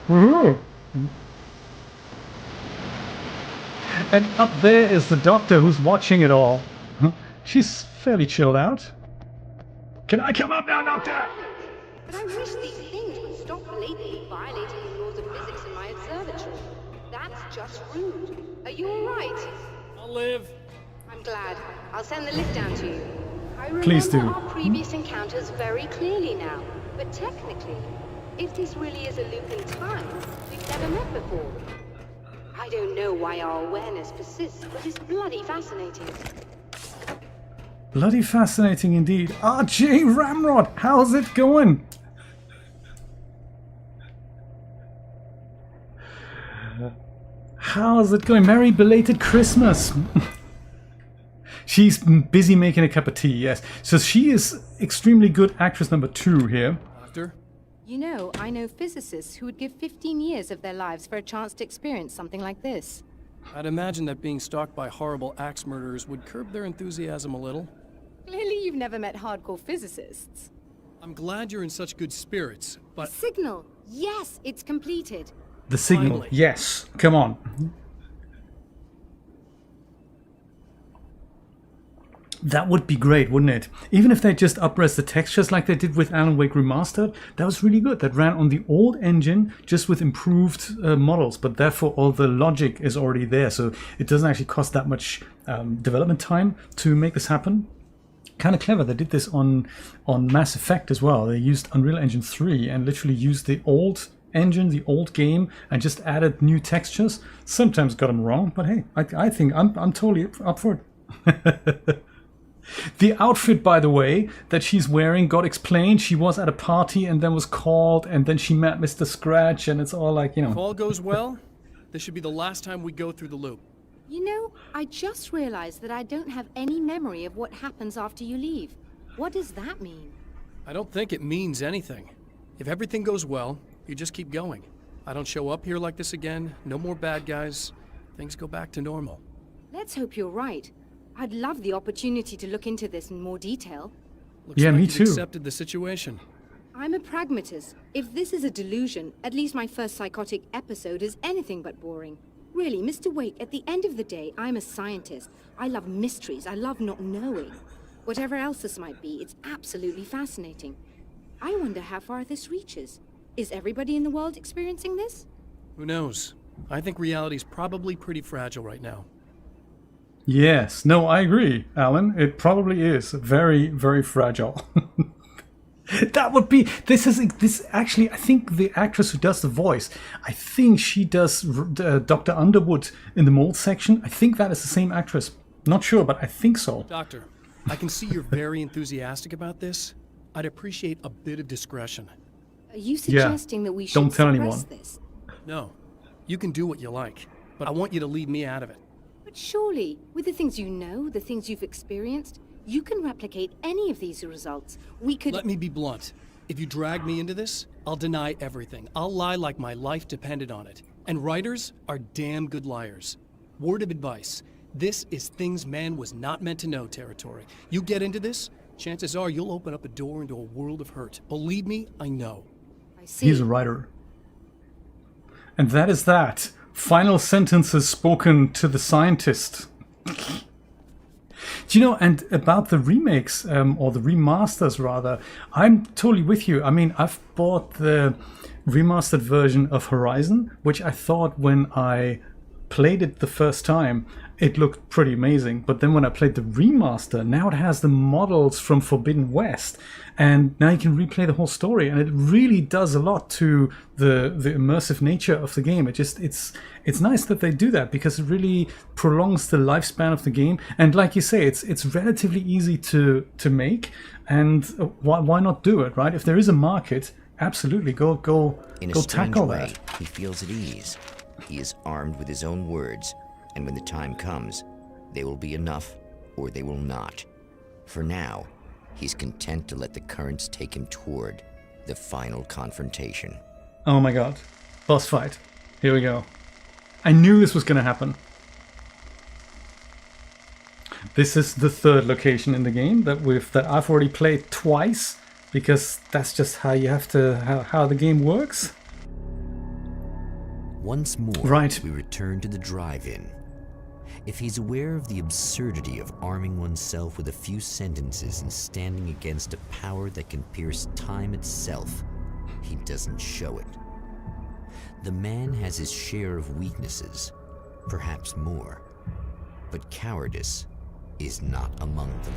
Woohoo! And up there is the doctor who's watching it all. She's fairly chilled out. Can I come up now, Doctor? But I wish these things would stop blatantly violating the laws of physics in my observatory. That's just rude. Are you alright? I'll live. I'm glad. I'll send the list down to you. I remember Please do. our previous encounters very clearly now. But technically, if this really is a loop in time, we've never met before. I don't know why our awareness persists, but it's bloody fascinating. Bloody fascinating indeed. RJ Ramrod, how's it going? How's it going? Merry belated Christmas. She's busy making a cup of tea, yes. So she is extremely good actress number 2 here. Doctor? You know, I know physicists who would give 15 years of their lives for a chance to experience something like this. I'd imagine that being stalked by horrible axe murderers would curb their enthusiasm a little. Clearly you've never met hardcore physicists. I'm glad you're in such good spirits, but Signal! Yes, it's completed. The signal, Finally. yes. Come on. That would be great, wouldn't it? Even if they just upres the textures like they did with Alan Wake Remastered, that was really good. That ran on the old engine, just with improved models, but therefore all the logic is already there, so it doesn't actually cost that much development time to make this happen. Kind of clever. They did this on Mass Effect as well. They used Unreal Engine 3 and literally used the old engine, the old game, and just added new textures. Sometimes got them wrong, but hey, I think I'm totally up for it. The outfit, by the way, that she's wearing got explained. She was at a party and then was called, and then she met Mr. Scratch, and it's all like, you know. if all goes well, this should be the last time we go through the loop. You know, I just realized that I don't have any memory of what happens after you leave. What does that mean? I don't think it means anything. If everything goes well, you just keep going. I don't show up here like this again, no more bad guys. Things go back to normal. Let's hope you're right. I'd love the opportunity to look into this in more detail. Looks Yeah, like me you've too. accepted the situation. I'm a pragmatist. If this is a delusion, at least my first psychotic episode is anything but boring. Really, Mr. Wake, at the end of the day, I'm a scientist. I love mysteries. I love not knowing. Whatever else this might be, it's absolutely fascinating. I wonder how far this reaches. Is everybody in the world experiencing this? Who knows? I think reality's probably pretty fragile right now. Yes, no, I agree, Alan. It probably is very, very fragile. That would be. This actually. I think the actress who does the voice. I think she does Dr. Underwood in the mold section. I think that is the same actress. Not sure, but I think so. Doctor, I can see you're very enthusiastic about this. I'd appreciate a bit of discretion. Are you suggesting that we should don't tell suppress anyone. this? No, you can do what you like, but I want you to leave me out of it. But surely, with the things you know, the things you've experienced, you can replicate any of these results. We could... Let me be blunt. If you drag me into this, I'll deny everything. I'll lie like my life depended on it. And writers are damn good liars. Word of advice. This is things man was not meant to know territory. You get into this, chances are you'll open up a door into a world of hurt. Believe me, I know. I see. He's a writer. And that is that. Final sentences spoken to the scientist. Do you know, and about the remakes, or the remasters rather, I'm totally with you. I mean, I've bought the remastered version of Horizon, which I thought when I played it the first time, it looked pretty amazing. But then when I played the remaster, now it has the models from Forbidden West, and now you can replay the whole story, and it really does a lot to the immersive nature of the game. It's nice that they do that, because it really prolongs the lifespan of the game. And like you say, it's relatively easy to make, and why not do it, right? If there is a market, absolutely go In a go strange tackle way, that. he feels at ease. He is armed with his own words, and when the time comes, they will be enough or they will not. For now, he's content to let the currents take him toward the final confrontation. Oh my god. Boss fight. Here we go. I knew this was going to happen. This is the third location in the game that I've already played twice, because that's just how you have to how the game works. Once more, Right. we return to the drive-in. If he's aware of the absurdity of arming oneself with a few sentences and standing against a power that can pierce time itself, he doesn't show it. The man has his share of weaknesses, perhaps more, but cowardice is not among them.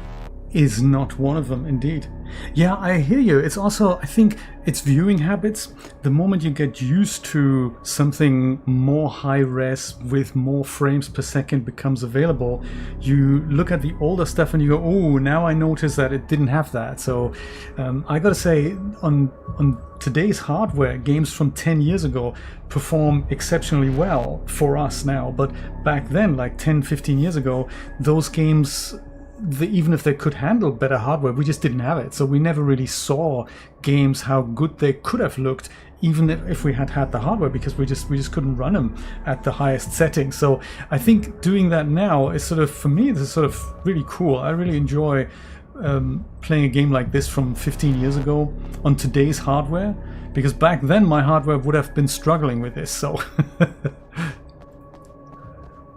Is not one of them, indeed. Yeah, I hear you. It's also, I think, it's viewing habits. The moment you get used to something more high res with more frames per second becomes available, you look at the older stuff and you go, oh, now I notice that it didn't have that. So I gotta say, on today's hardware, games from 10 years ago perform exceptionally well for us now. But back then, like 10, 15 years ago, those games, even if they could handle better hardware, we just didn't have it. So we never really saw games how good they could have looked, even if we had the hardware, because we just couldn't run them at the highest settings. So I think doing that now is sort of, for me, this is sort of really cool. I really enjoy playing a game like this from 15 years ago on today's hardware, because back then my hardware would have been struggling with this. So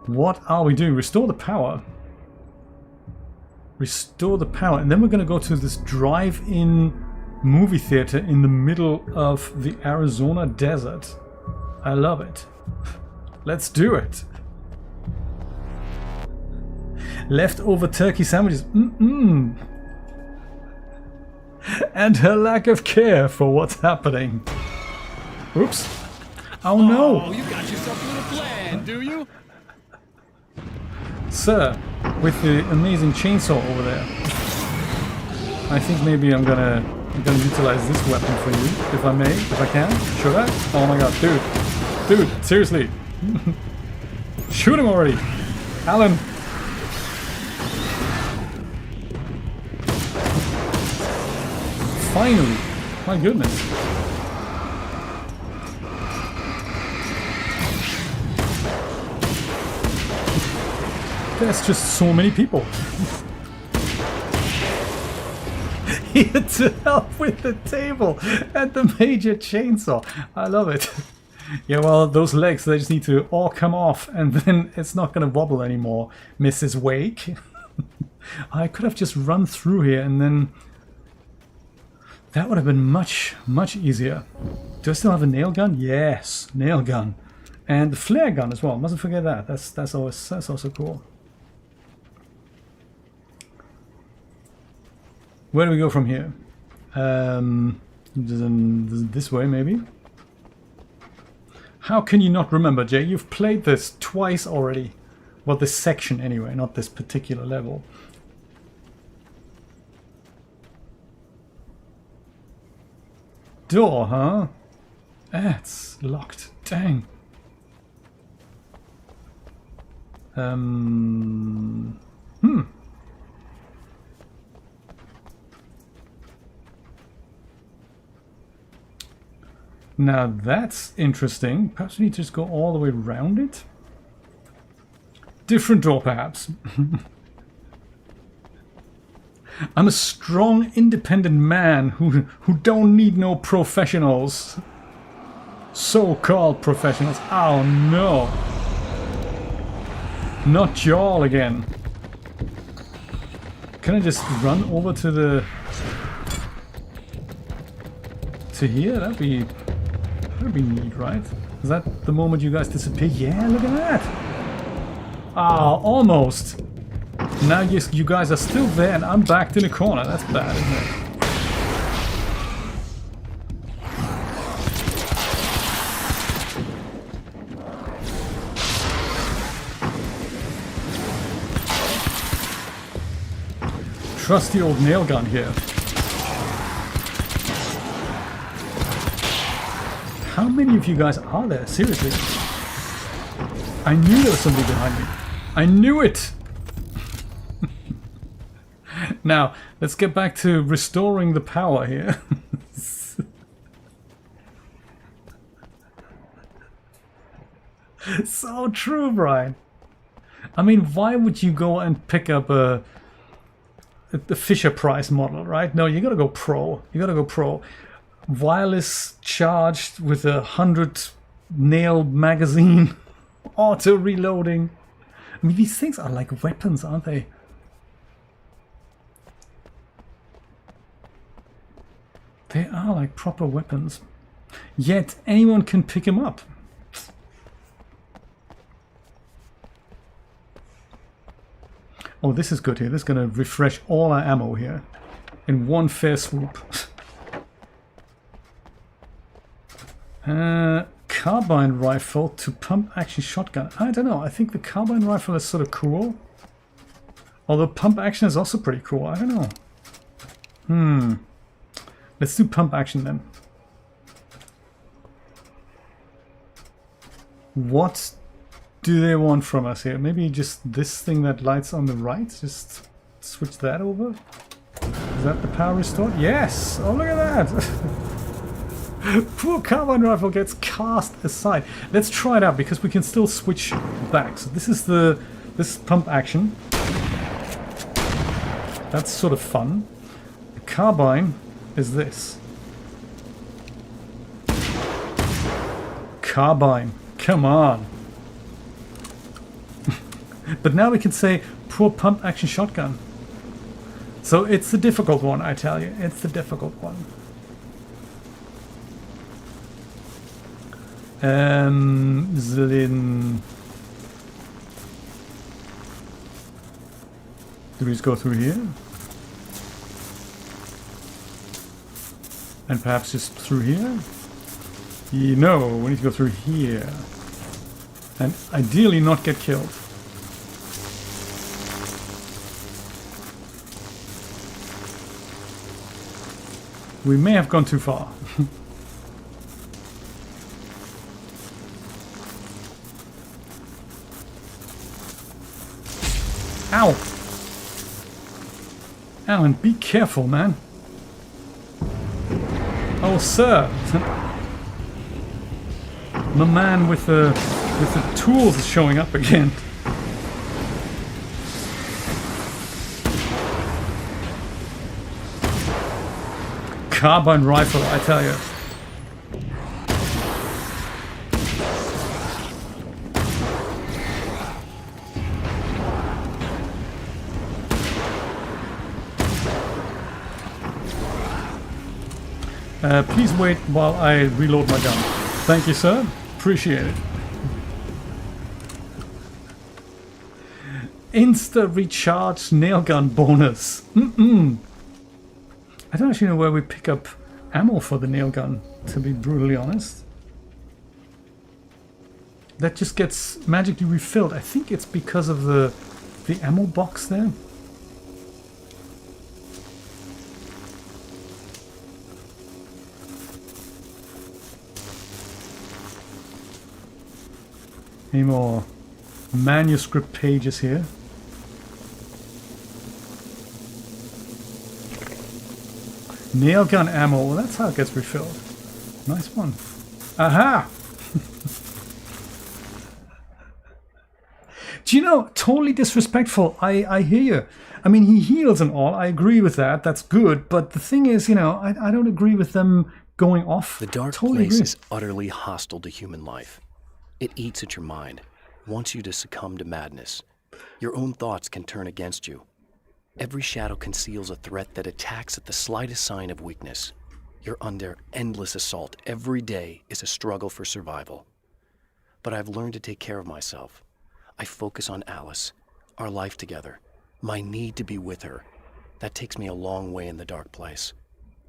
what are we doing? Restore the power. Restore the power, and then we're going to go to this drive-in movie theater in the middle of the Arizona desert. I love it. Let's do it. Leftover turkey sandwiches. And her lack of care for what's happening. Oops. Oh no. Oh, you got yourself a little plan, do you? Sir, with the amazing chainsaw over there, I think maybe I'm gonna utilize this weapon for you, if I may, if I can. Should I? Oh my god, dude, seriously, shoot him already, Alan. Finally, my goodness. There's just so many people. Here to help with the table and the major chainsaw. I love it. Yeah, well, those legs, they just need to all come off, and then it's not going to wobble anymore, Mrs. Wake. I could have just run through here, and then that would have been much, much easier. Do I still have a nail gun? Yes, nail gun. And the flare gun as well. Mustn't forget that. That's also cool. Where do we go from here? This way, maybe? How can you not remember, Jay? You've played this twice already. Well, this section anyway, not this particular level. Door, huh? It's locked. Dang. Now that's interesting. Perhaps we need to just go all the way around it? Different door, perhaps. I'm a strong, independent man who don't need no professionals. So-called professionals. Oh no. Not y'all again. Can I just run over to the... to here? That'd be neat, right? Is that the moment you guys disappear? Yeah, look at that! Ah, almost! Now you guys are still there and I'm backed in a corner. That's bad, isn't it? Trusty old nail gun here. How many of you guys are there? Seriously. I knew there was somebody behind me. I knew it! Now, let's get back to restoring the power here. So true, Brian. I mean, why would you go and pick up the Fisher Price model, right? No, you gotta go pro. You gotta go pro. Wireless charged with a 100 nail magazine. Auto reloading. I mean, these things are like weapons, aren't they? They are like proper weapons. Yet anyone can pick them up. Oh, this is good here. This is going to refresh all our ammo here in one fair swoop. Carbine rifle to pump action shotgun. I don't know. I think the carbine rifle is sort of cool. Although pump action is also pretty cool. I don't know. Let's do pump action then. What do they want from us here? Maybe just this thing that lights on the right? Just switch that over? Is that the power restored? Yes! Oh, look at that! Poor carbine rifle gets cast aside. Let's try it out because we can still switch back. So this is this pump action. That's sort of fun. The carbine is this. Carbine. Come on. But now we can say poor pump action shotgun. So it's the difficult one, I tell you. It's the difficult one. Zlin. Do we just go through here? And perhaps just through here? No, we need to go through here. And ideally not get killed. We may have gone too far. Ow! Ow, and be careful, man. Oh, sir! The man with the tools is showing up again. Carbine rifle, I tell you. Please wait while I reload my gun. Thank you, sir. Appreciate it. Insta recharge nail gun bonus. I don't actually know where we pick up ammo for the nail gun, to be brutally honest. That just gets magically refilled. I think it's because of the ammo box there. Any more manuscript pages here? Nail gun ammo, well, that's how it gets refilled. Nice one. Aha! Do you know, totally disrespectful. I hear you. I mean, he heals and all. I agree with that. That's good. But the thing is, you know, I don't agree with them going off. The dark totally place agree. is utterly hostile to human life. It eats at your mind, wants you to succumb to madness. Your own thoughts can turn against you. Every shadow conceals a threat that attacks at the slightest sign of weakness. You're under endless assault. Every day is a struggle for survival. But I've learned to take care of myself. I focus on Alice, our life together, my need to be with her. That takes me a long way in the dark place,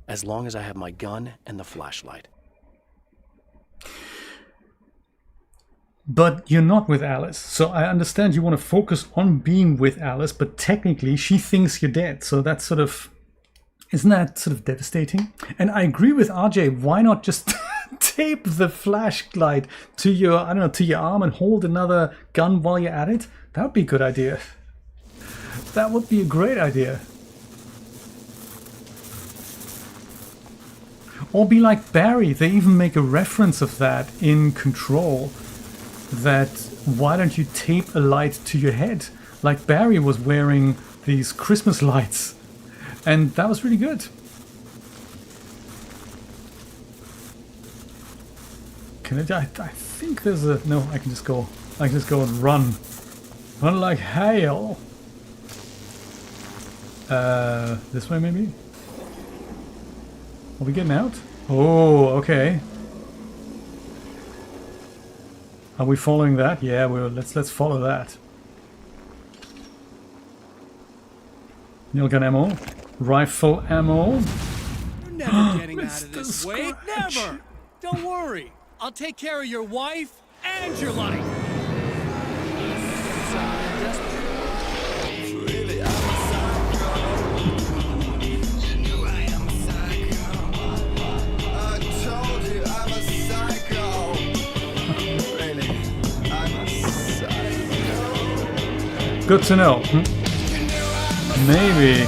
as long as I have my gun and the flashlight. But you're not with Alice, so I understand you want to focus on being with Alice, but technically she thinks you're dead, so that's sort of... Isn't that sort of devastating? And I agree with RJ, why not just tape the flashlight to your, I don't know, to your arm and hold another gun while you're at it? That would be a good idea. That would be a great idea. Or be like Barry, they even make a reference of that in Control. that why don't you tape a light to your head? Like Barry was wearing these Christmas lights. And that was really good. Can I think there's a... No, I can just go and run. Run like hail. This way maybe? Are we getting out? Oh, okay. Are we following that? Yeah, let's follow that. Nail gun ammo. Rifle ammo. You're never getting out of this, Mr. Wade. Scratch. Never. Don't worry. I'll take care of your wife and your life. Good to know. Maybe.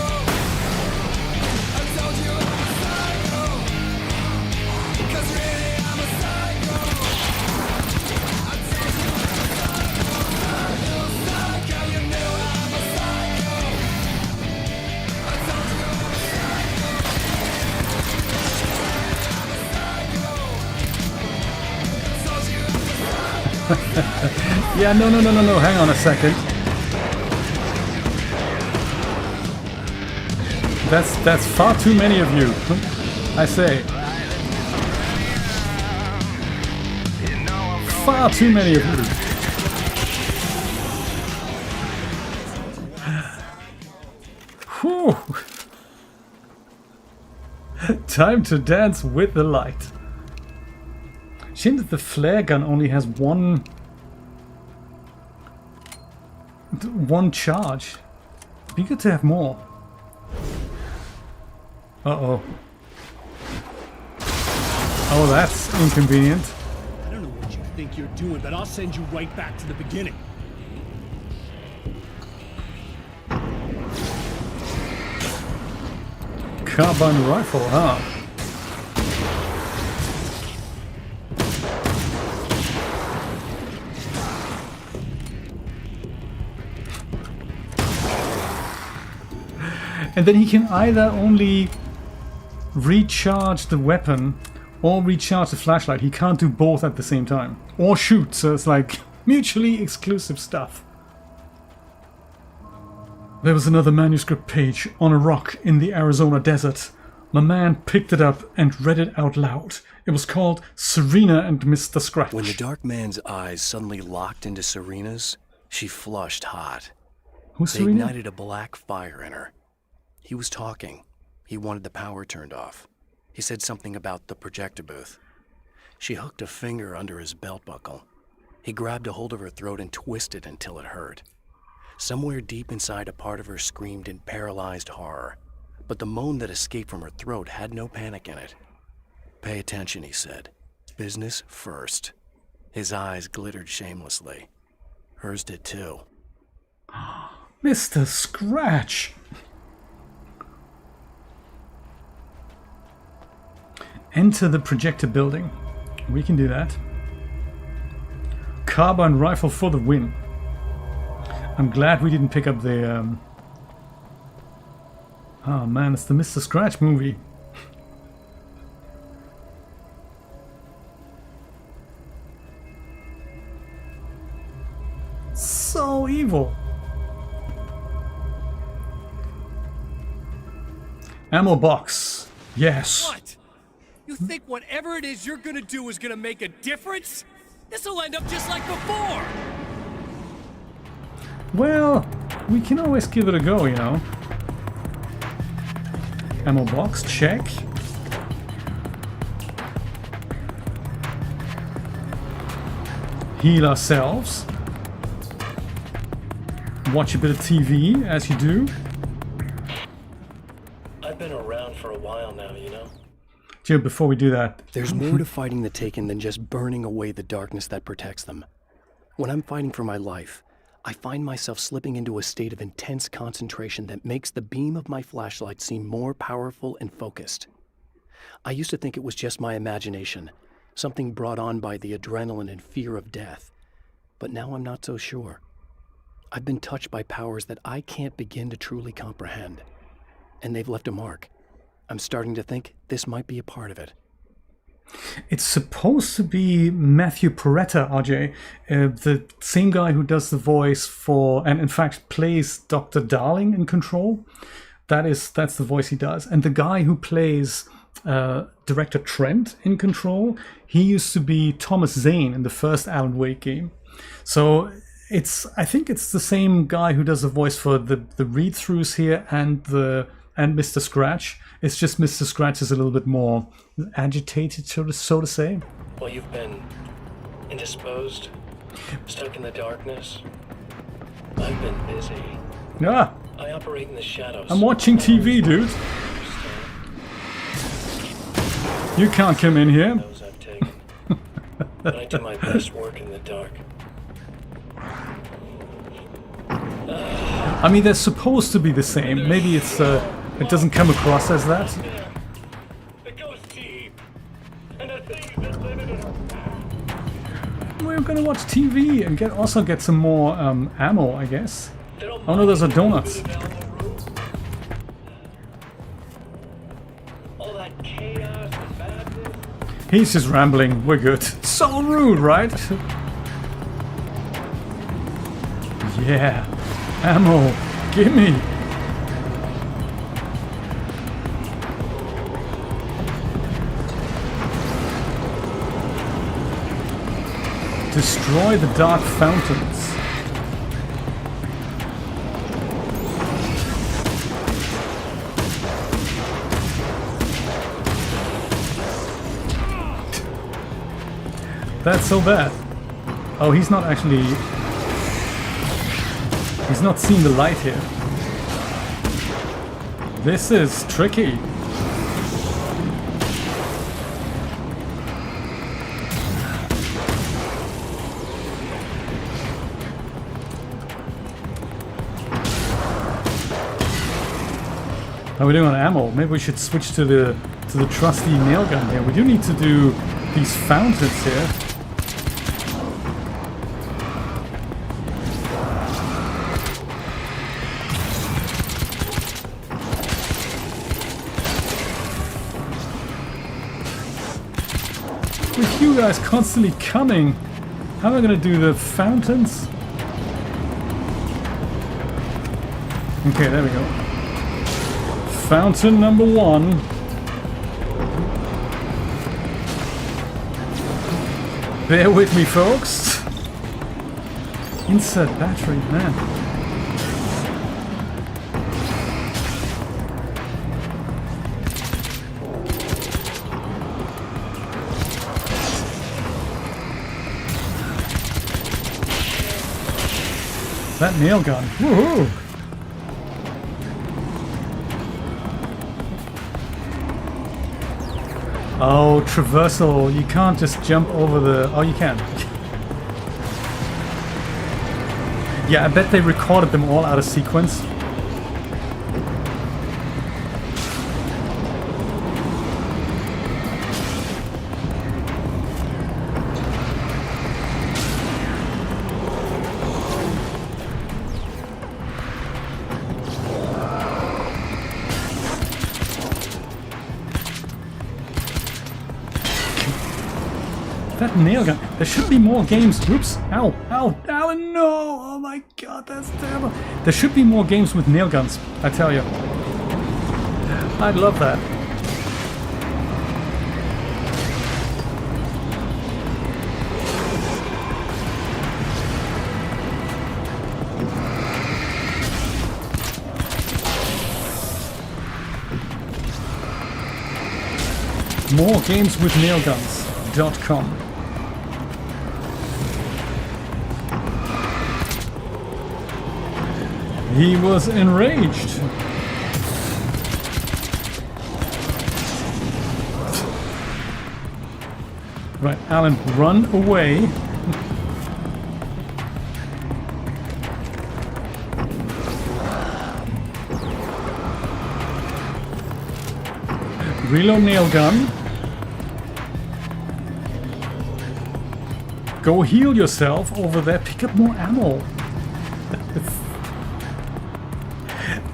Yeah, no, hang on a second. That's far too many of you, I say. Far too many of you. Whew. Time to dance with the light. Shame that the flare gun only has one charge. Be good to have more. Uh-oh. Oh, that's inconvenient. I don't know what you think you're doing, but I'll send you right back to the beginning. Carbine rifle, huh? And then he can either only recharge the weapon or recharge the flashlight. He can't do both at the same time. Or shoot, so it's like mutually exclusive stuff. There was another manuscript page on a rock in the Arizona desert. My man picked it up and read it out loud. It was called Serena and Mr. Scratch. When the dark man's eyes suddenly locked into Serena's, she flushed hot. Who's They Serena? ignited a black fire in her. He was talking. He wanted the power turned off. He said something about the projector booth. She hooked a finger under his belt buckle. He grabbed a hold of her throat and twisted until it hurt. Somewhere deep inside, a part of her screamed in paralyzed horror, but the moan that escaped from her throat had no panic in it. "Pay attention," he said. "Business first." His eyes glittered shamelessly. Hers did too. Mr. Scratch! Enter the projector building. We can do that. Carbine rifle for the win. I'm glad we didn't pick up the... Oh man, it's the Mr. Scratch movie. So evil. Ammo box. Yes. What? You think whatever it is you're gonna do is gonna make a difference? This'll end up just like before! Well, we can always give it a go, you know. Ammo box, check. Heal ourselves. Watch a bit of TV, as you do. I've been around for a while now, you know? Jill, before we do that... There's more to fighting the Taken than just burning away the darkness that protects them. When I'm fighting for my life, I find myself slipping into a state of intense concentration that makes the beam of my flashlight seem more powerful and focused. I used to think it was just my imagination, something brought on by the adrenaline and fear of death. but now I'm not so sure. I've been touched by powers that I can't begin to truly comprehend, and they've left a mark. I'm starting to think this might be a part of it. It's supposed to be Matthew Peretta, RJ, the same guy who does the voice for, and in fact plays Dr. Darling in Control. That's the voice he does. And the guy who plays Director Trent in Control, he used to be Thomas Zane in the first Alan Wake game. So I think it's the same guy who does the voice for the read-throughs here and Mr. Scratch. It's just Mr. Scratch is a little bit more agitated, so to say. Well, you've been indisposed, stuck in the darkness. I've been busy. Yeah, I operate in the shadows. I'm watching TV, dude. You can't come in here. Those I've taken. But I do my best work in the dark. I mean, they're supposed to be the same. Maybe it's it doesn't come across as that. The ghost team and the things that live in it. We're gonna watch TV and also get some more ammo, I guess. Oh no, those are donuts. All that chaos and madness. He's just rambling. We're good. So rude, right? Yeah. Ammo. Gimme. Destroy the dark fountains. That's so bad. Oh, he's not actually... He's not seen the light here. This is tricky. How are we doing on ammo? Maybe we should switch to the trusty nail gun here. We do need to do these fountains here. With you guys constantly coming, how am I gonna do the fountains? Okay, there we go. Fountain number 1. Bear with me, folks. Insert battery, man. That nail gun. Woohoo! Oh, traversal. You can't just jump over the... Oh, you can. Yeah, I bet they recorded them all out of sequence. That nail gun. There should be more games. Oops. Ow. Ow. Alan, no. Oh my god, that's terrible. There should be more games with nail guns, I tell you. I'd love that. More games with nailguns.com. He was enraged. Right, Alan, run away. Reload nail gun. Go heal yourself over there. Pick up more ammo.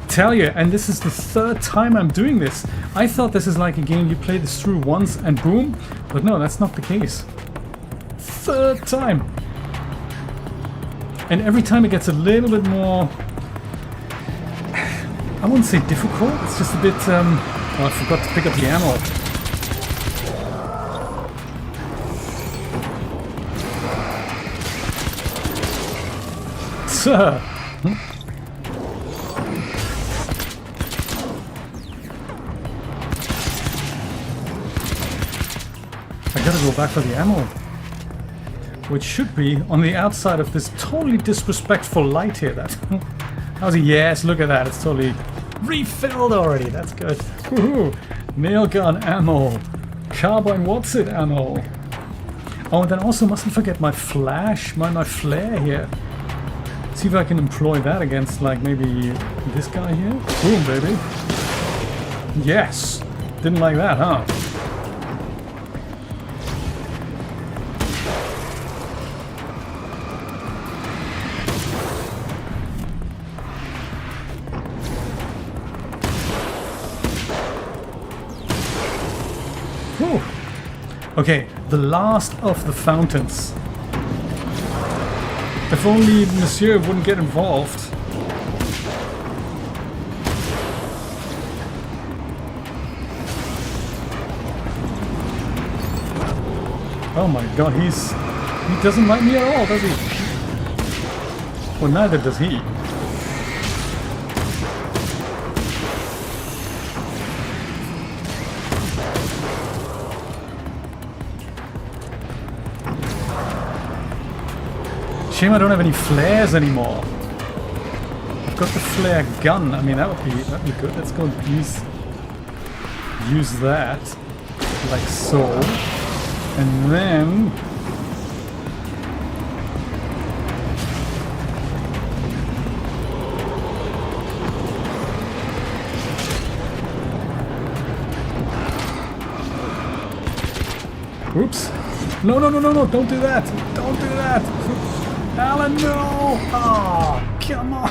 Tell you, and this is the third time I'm doing this. I thought this is like a game you play this through once and boom, but no, that's not the case. Third time. And every time it gets a little bit more, I wouldn't say difficult, it's just a bit, oh, I forgot to pick up the ammo. Sir! I gotta go back for the ammo. Which should be on the outside of this totally disrespectful light here. How's it? Yes, look at that. It's totally refilled already. That's good. Woohoo! Nail gun ammo. Carbine what's it ammo. Oh, and then also mustn't forget my flash, my flare here. See if I can employ that against like maybe this guy here. Boom, baby. Yes. Didn't like that, huh? Okay, the last of the fountains. If only Monsieur wouldn't get involved. Oh my god, he doesn't like me at all, does he? Well, neither does he. Shame I don't have any flares anymore. I've got the flare gun. I mean, that'd be good. Let's go use that like so, and then oops! No! Don't do that! Don't do that! Alan, no! Oh, come on!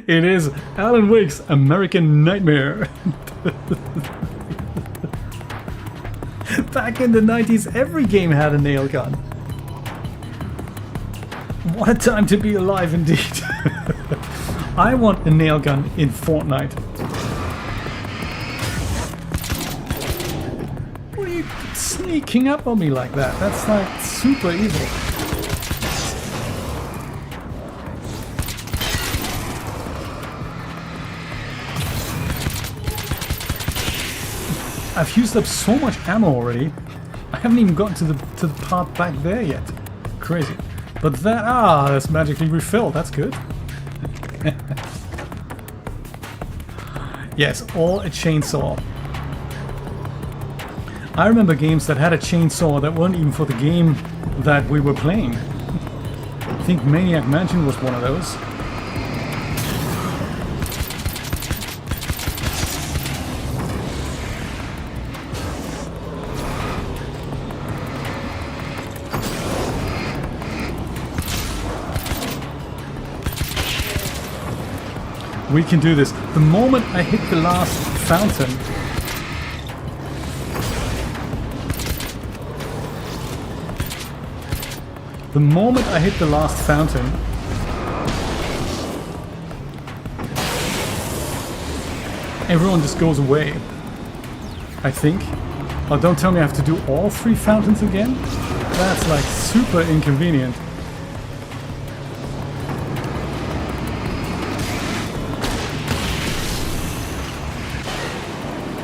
It is Alan Wake's American Nightmare. Back in the 90s, every game had a nail gun. What a time to be alive, indeed. I want a nail gun in Fortnite. What are you sneaking up on me like that? That's like super evil. I've used up so much ammo already. I haven't even gotten to the part back there yet. Crazy. But that's magically refilled. That's good. Yes, all a chainsaw. I remember games that had a chainsaw that weren't even for the game that we were playing. I think Maniac Mansion was one of those. We can do this. The moment I hit the last fountain, everyone just goes away, I think. Oh, don't tell me I have to do all 3 fountains again? That's like super inconvenient.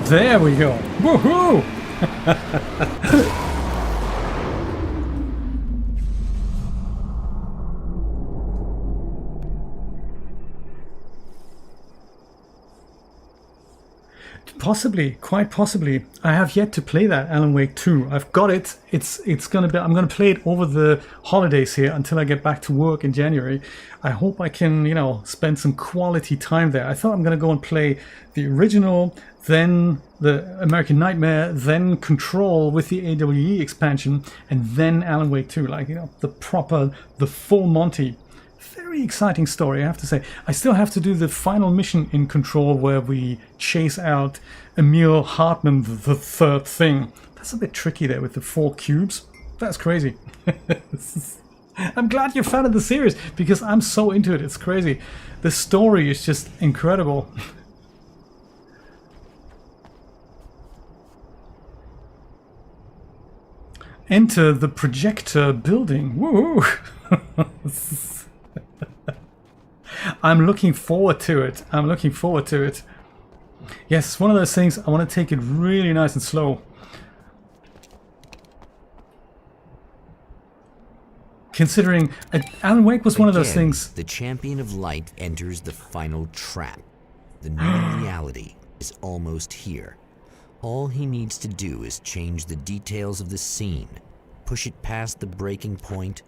There we go. Woohoo! Possibly, quite possibly. I have yet to play that Alan Wake 2. I've got it. It's gonna be. I'm gonna play it over the holidays here until I get back to work in January. I hope I can, spend some quality time there. I thought I'm gonna go and play the original, then the American Nightmare, then Control with the AWE expansion, and then Alan Wake 2. Like, the full Monty. Very exciting story, I have to say. I still have to do the final mission in Control where we chase out Emil Hartman, the third thing. That's a bit tricky there with the 4 cubes. That's crazy. I'm glad you're a fan of the series because I'm so into it. It's crazy. The story is just incredible. Enter the projector building. Woo! I'm looking forward to it. I'm looking forward to it. Yes, one of those things, I want to take it really nice and slow. Considering Alan Wake was one of those things. The champion of light enters the final trap. The new reality is almost here. All he needs to do is change the details of the scene, push it past the breaking point,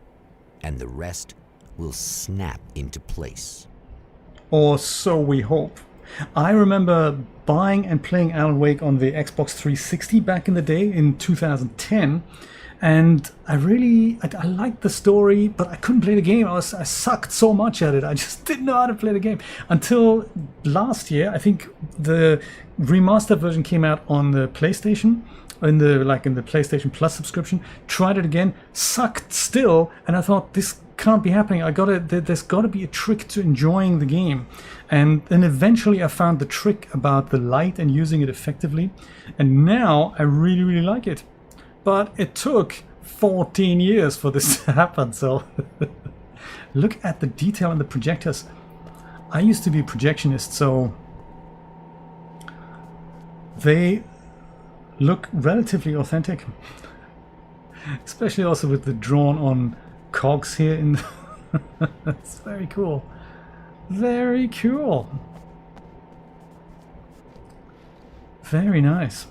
and the rest will snap into place. Or so we hope. I remember buying and playing Alan Wake on the Xbox 360 back in the day in 2010, and I liked the story, but I couldn't play the game. I sucked so much at it. I just didn't know how to play the game until last year. I think the remastered version came out on the PlayStation, in the PlayStation Plus subscription. Tried it again, sucked still, and I thought, this can't be happening. There's got to be a trick to enjoying the game. And then eventually I found the trick about the light and using it effectively, and now I really, really like it. But it took 14 years for this to happen, so look at the detail in the projectors. I used to be a projectionist, so they look relatively authentic. Especially also with the drawn on cogs here in it's very cool. Very cool. Very nice.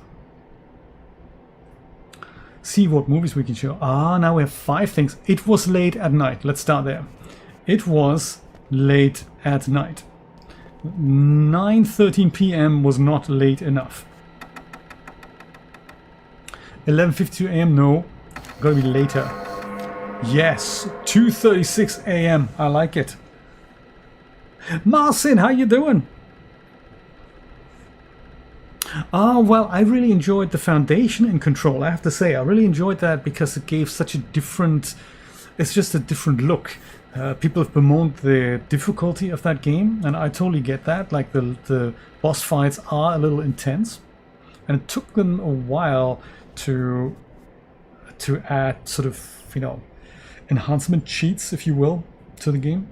See what movies we can show. Now we have 5 things. It was late at night. Let's start there. It was late at night. 9:13 p.m. was not late enough. 11:52 a.m. no. Gotta be later. Yes, 2:36 a.m. I like it. Marcin, how you doing? Well, I really enjoyed the Foundation in Control. I have to say, I really enjoyed that because it gave such a different. It's just a different look. People have bemoaned the difficulty of that game, and I totally get that. Like the boss fights are a little intense, and it took them a while to add sort of, enhancement cheats, if you will, to the game.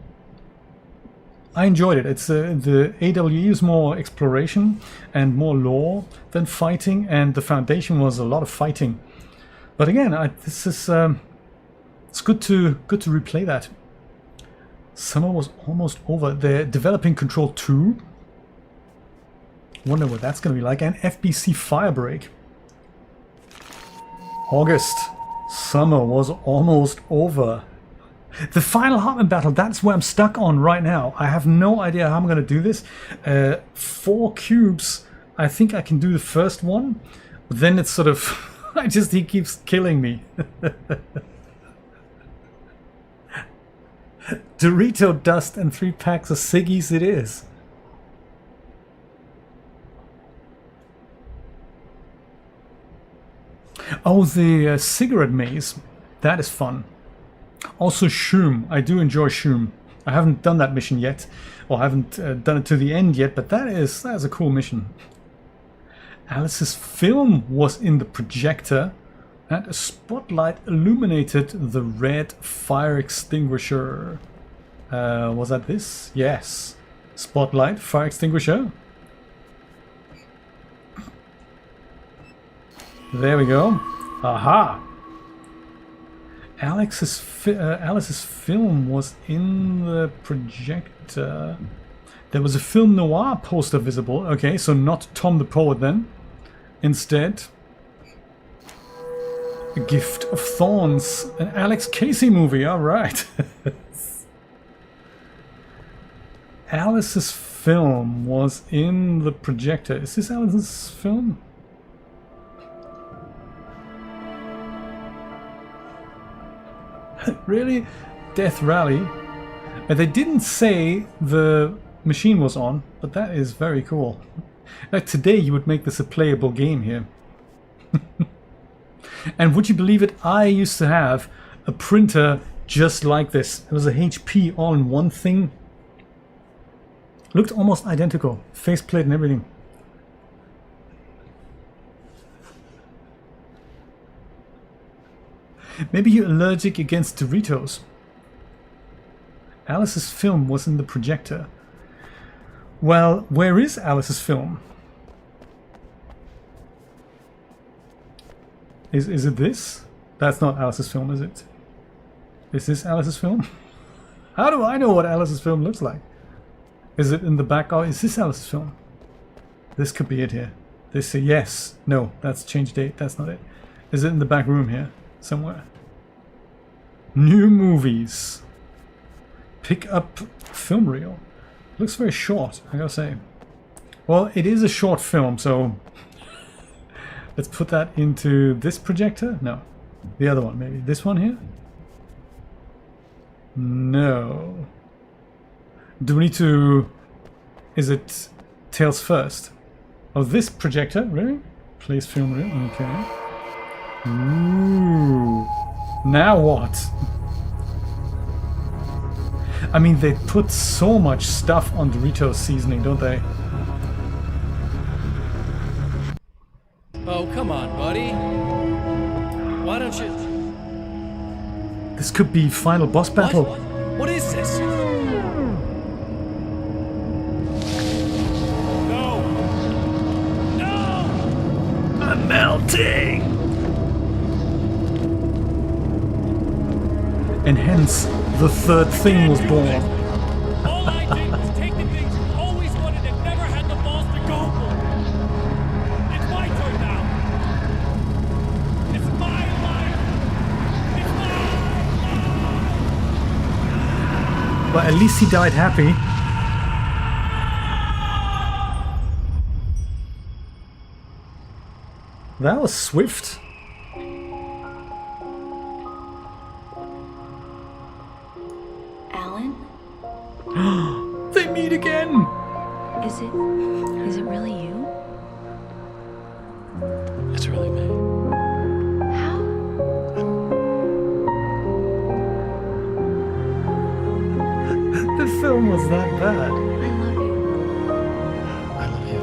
I enjoyed it. It's the AWE is more exploration and more lore than fighting, and the Foundation was a lot of fighting. But again, it's good to replay that. Summer was almost over. They're developing Control 2. Wonder what that's going to be like. And FBC Firebreak. August. Summer was almost over. The final Hartman battle, that's where I'm stuck on right now. I have no idea how I'm going to do this. 4 cubes, I think I can do the first one. But then it's sort of, he keeps killing me. Dorito dust and 3 packs of ciggies it is. Oh, the cigarette maze. That is fun. Also Shoom. I do enjoy Shoom. I haven't done that mission yet, or haven't done it to the end yet, but that is a cool mission. Alice's film was in the projector, and a spotlight illuminated the red fire extinguisher. Was that this? Yes. Spotlight, fire extinguisher. There we go. Aha! Alice's film was in the projector. There was a film noir poster visible. Okay, so not Tom the Poet then. Instead, A Gift of Thorns, an Alex Casey movie. All right. Alice's film was in the projector. Is this Alice's film? Really? Death Rally? They didn't say the machine was on, but that is very cool. Like today you would make this a playable game here. And would you believe it, I used to have a printer just like this. It was a HP all-in-one thing. Looked almost identical, faceplate and everything. Maybe you're allergic against Doritos. Alice's film was in the projector. Well, where is Alice's film? Is it this? That's not Alice's film, is it? Is this Alice's film? How do I know what Alice's film looks like? Is it in the back? Oh, is this Alice's film? This could be it here. This, yes. No, that's change date. That's not it. Is it in the back room here? Somewhere. New movies. Pick up film reel. Looks very short, I gotta say. Well, it is a short film, so let's put that into this projector. No, the other one, maybe this one here. No. Do we need to? Is it Tails first? Oh, this projector, really? Plays film reel. Okay. Ooh. Now what? I mean, they put so much stuff on Doritos seasoning, don't they? Oh, come on, buddy. Why don't you... This could be final boss battle. What is this? No! No! I'm melting! And hence, the third thing was born. All I did was take the things you always wanted and never had the balls to go for. It's my turn now. It's my life. It's my life. But at least he died happy. That was swift. They meet again! Is it really you? It's really me. How? The film was that bad. I love you. I love you.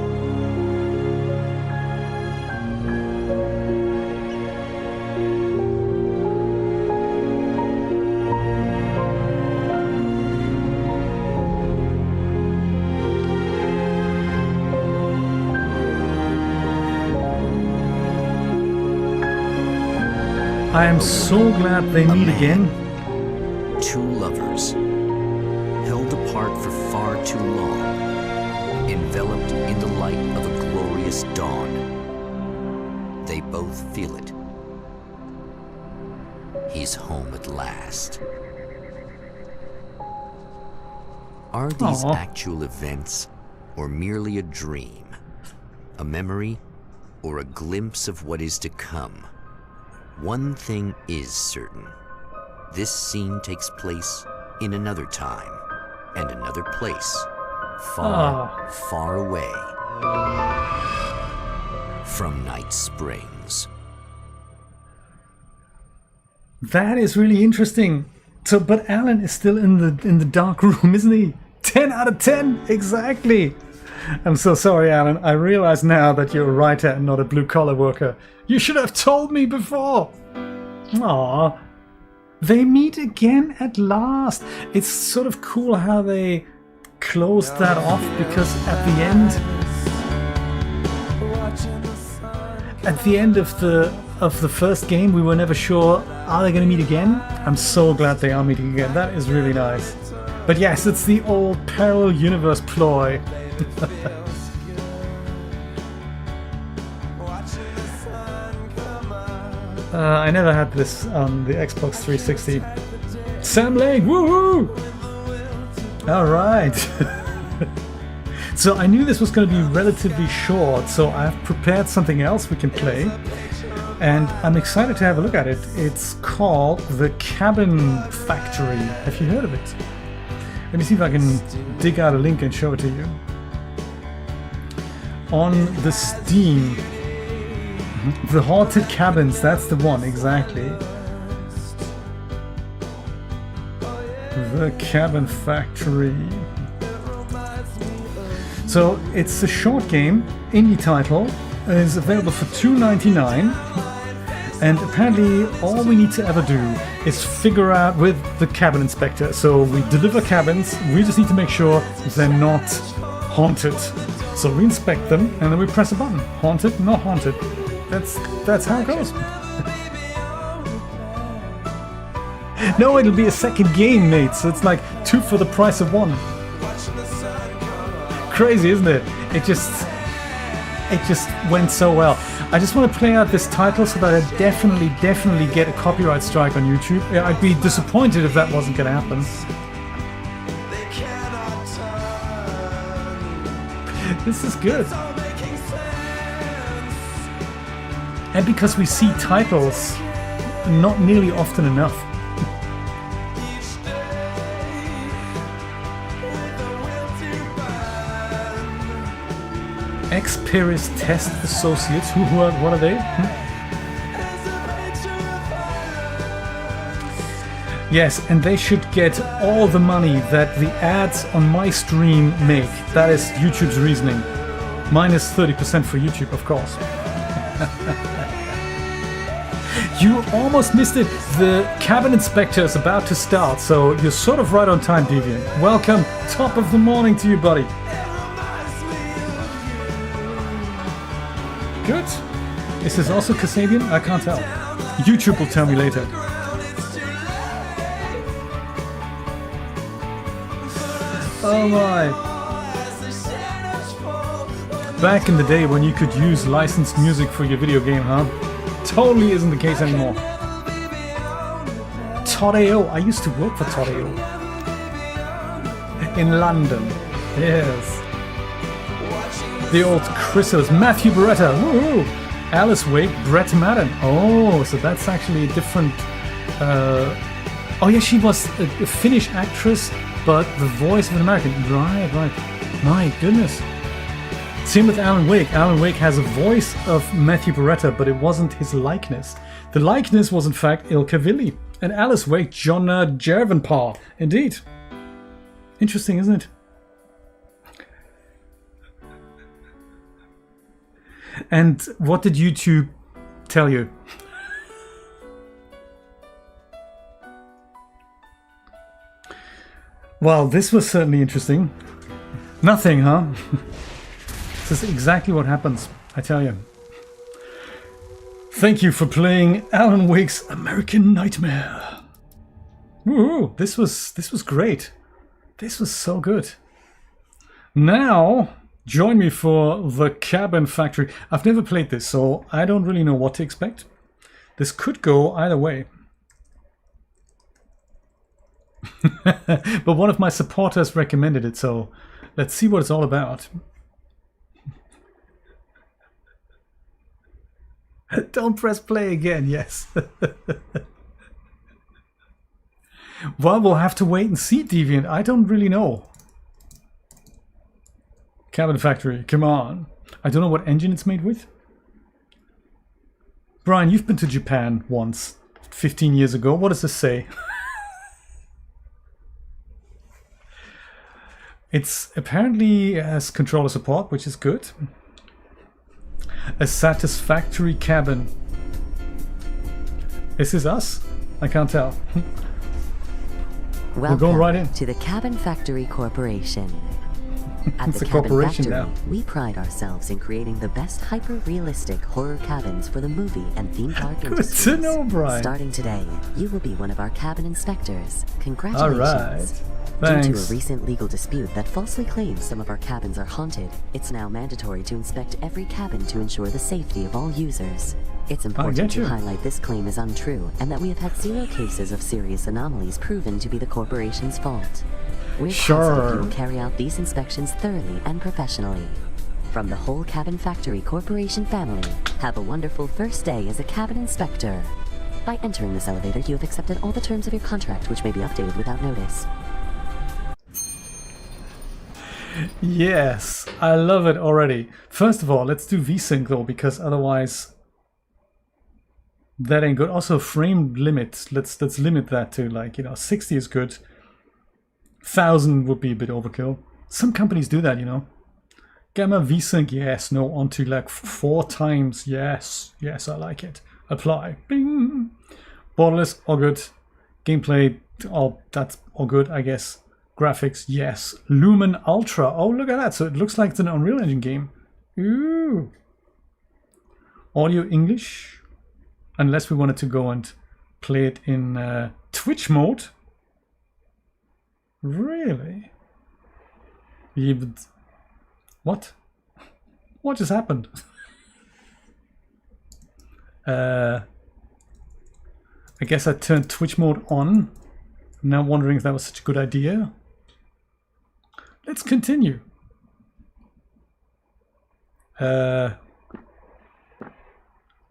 I am so glad they meet again. Two lovers, held apart for far too long, enveloped in the light of a glorious dawn. They both feel it. He's home at last. Are these actual events, or merely a dream? A memory, or a glimpse of what is to come? One thing is certain. This scene takes place in another time and another place, far, far away from Night Springs. That is really interesting. So, but Alan is still in the dark room, isn't he? 10 out of 10, exactly. I'm so sorry, Alan. I realize now that you're a writer and not a blue-collar worker. You should have told me before. Aww. They meet again at last. It's sort of cool how they closed that off, because at the end of the first game, we were never sure, are they going to meet again? I'm so glad they are meeting again. That is really nice. But yes, it's the old parallel universe ploy. I never had this on the Xbox 360. Sam Lane, woohoo! Alright. So I knew this was going to be relatively short, so I've prepared something else we can play. And I'm excited to have a look at it. It's called The Cabin Factory. Have you heard of it? Let me see if I can dig out a link and show it to you. On the Steam. The Haunted Cabins, that's the one, exactly. The Cabin Factory. So it's a short game, indie title. It is available for $2.99. And apparently all we need to ever do is figure out with the cabin inspector. So we deliver cabins, we just need to make sure they're not haunted. So we inspect them and then we press a button. Haunted, not haunted. That's how it goes. No, it'll be a second game, mate. So it's like 2 for the price of 1. Crazy, isn't it? It just went so well. I just want to play out this title so that I definitely get a copyright strike on YouTube. I'd be disappointed if that wasn't going to happen. This is good. And because we see titles not nearly often enough. Ex-Paris Test Associates, what are they? Yes, and they should get all the money that the ads on my stream make. That is YouTube's reasoning. Minus 30% for YouTube, of course. You almost missed it. The cabin inspector is about to start, so you're sort of right on time, Deviant. Welcome, top of the morning to you, buddy. Good. Is this also Kasabian? I can't tell. YouTube will tell me later. Oh my. Back in the day when you could use licensed music for your video game, huh? Totally isn't the case anymore. Todd.io. I used to work for Todd.io. In London. Yes. The old Chrysalis. Matthew Beretta. Woohoo! Alice Wake. Brett Madden. Oh, so that's actually a different... Oh yeah, she was a Finnish actress, but the voice of an American. Right. My goodness. Same with Alan Wake. Alan Wake has a voice of Matthew Beretta, but it wasn't his likeness. The likeness was in fact Ilka Villi. And Alice Wake, Jonna Jervenpaa. Indeed. Interesting, isn't it? And what did YouTube tell you? Well, this was certainly interesting. Nothing, huh? This is exactly what happens, I tell you. Thank you for playing Alan Wake's American Nightmare. Ooh, this was great. This was so good. Now, join me for The Cabin Factory. I've never played this, so I don't really know what to expect. This could go either way. But one of my supporters recommended it, so let's see what it's all about. Don't press play again, yes. Well, we'll have to wait and see, Deviant. I don't really know. Cabin Factory, come on. I don't know what engine it's made with. Brian, you've been to Japan once, 15 years ago. What does this say? It's apparently has controller support, which is good. A satisfactory cabin. Is this us? I can't tell. We're going right in. To the Cabin Factory Corporation. At It's the a Cabin corporation Factory, now. we pride ourselves in creating the best hyper-realistic horror cabins for the movie and theme park Good industries. to know, Brian. Starting today, you will be one of our cabin inspectors. Congratulations. All right. Due to a Thanks. recent legal dispute that falsely claims some of our cabins are haunted, it's now mandatory to inspect every cabin to ensure the safety of all users. It's important to highlight this claim is untrue and that we have had 0 cases of serious anomalies proven to be the corporation's fault. We're positive you will carry out these inspections thoroughly and professionally. From the whole Cabin Factory Corporation family, have a wonderful first day as a cabin inspector. By entering this elevator, you have accepted all the terms of your contract, which may be updated without notice. Yes, I love it already. First of all, let's do VSync though, because otherwise that ain't good. Also, frame limit. Let's limit that to, like, 60 is good. 1000 would be a bit overkill. Some companies do that, Gamma VSync, yes. No, onto like 4 times, yes. Yes, I like it. Apply. Bing. Borderless, all good. Gameplay, that's all good, I guess. Graphics, yes. Lumen Ultra, oh, look at that. So it looks like it's an Unreal Engine game. Ooh. Audio English. Unless we wanted to go and play it in Twitch mode. Really? Yeah, but what? What just happened? I guess I turned Twitch mode on. I'm now wondering if that was such a good idea. Let's continue.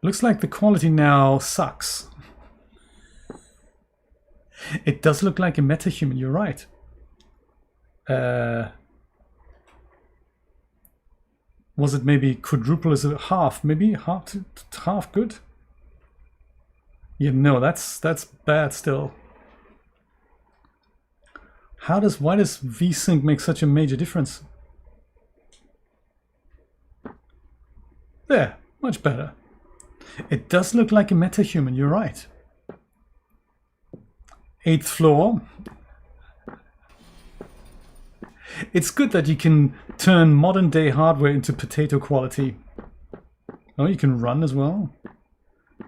Looks like the quality now sucks. It does look like a metahuman, you're right. Was it maybe quadruple as a half? Maybe half good? Yeah, no, that's bad still. Why does VSync make such a major difference? There, much better. It does look like a metahuman, you're right. 8th floor. It's good that you can turn modern day hardware into potato quality. Oh, you can run as well.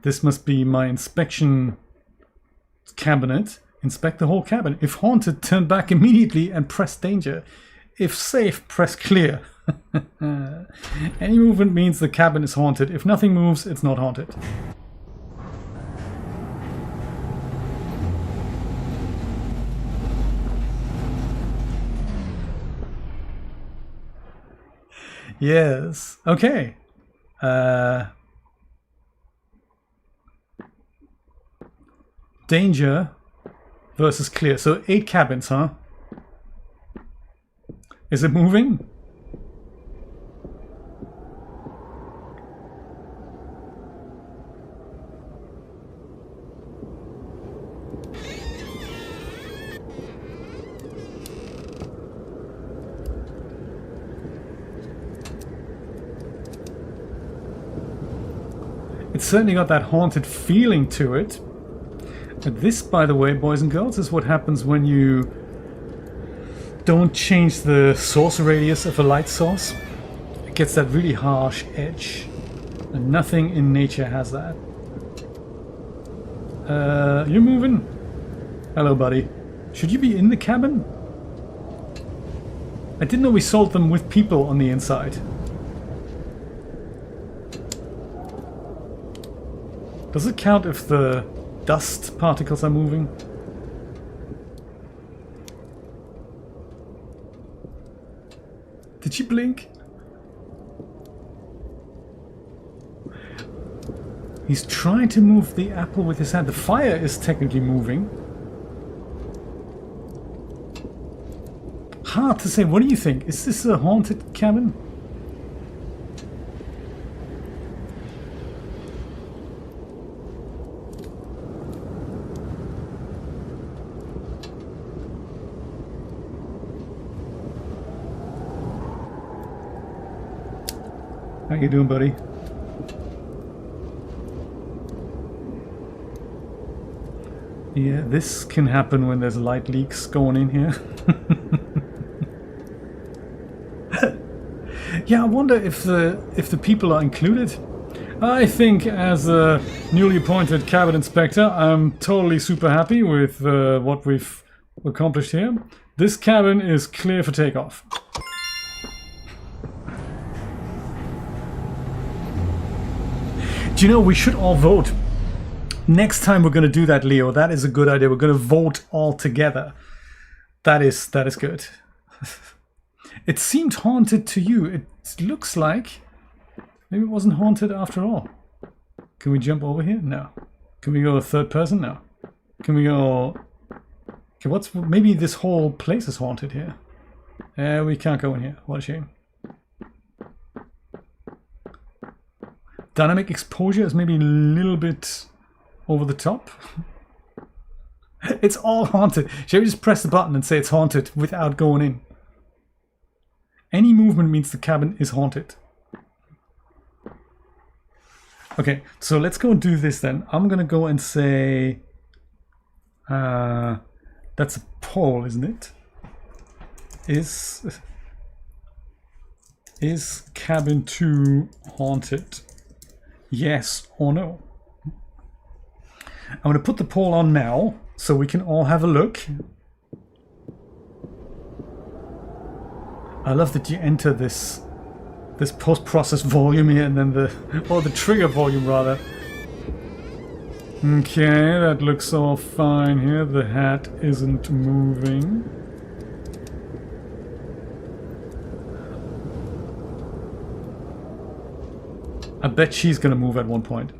This must be my inspection cabinet. Inspect the whole cabin. If haunted, turn back immediately and press danger. If safe, press clear. Any movement means the cabin is haunted. If nothing moves, it's not haunted. Yes. Okay. Danger versus clear. So 8 cabins, huh? Is it moving? It's certainly got that haunted feeling to it. But this, by the way, boys and girls, is what happens when you don't change the source radius of a light source. It gets that really harsh edge. And nothing in nature has that. You're moving. Hello, buddy. Should you be in the cabin? I didn't know we sold them with people on the inside. Does it count if the dust particles are moving? Did she blink? He's trying to move the apple with his hand. The fire is technically moving. Hard to say. What do you think? Is this a haunted cabin? How you doing, buddy? Yeah, this can happen when there's light leaks going in here. Yeah, I wonder if the people are included. I think as a newly appointed cabin inspector, I'm totally super happy with what we've accomplished here. This cabin is clear for takeoff. Do you know, we should all vote. Next time we're going to do that, Leo. That is a good idea. We're going to vote all together. That is good. It seemed haunted to you. It looks like maybe it wasn't haunted after all. Can we jump over here? No. Can we go third person? No. Can we go... Okay, maybe this whole place is haunted here. We can't go in here. What a shame. Dynamic exposure is maybe a little bit over the top. It's all haunted. Shall we just press the button and say it's haunted without going in? Any movement means the cabin is haunted. Okay, so let's go and do this then. I'm gonna go and say... that's a poll, isn't it? Is cabin 2 haunted? Yes or no? I'm going to put the poll on now so we can all have a look. I love that you enter this post-process volume here and then the trigger volume rather. Okay, that looks all fine here. The hat isn't moving. I bet she's gonna move at one point.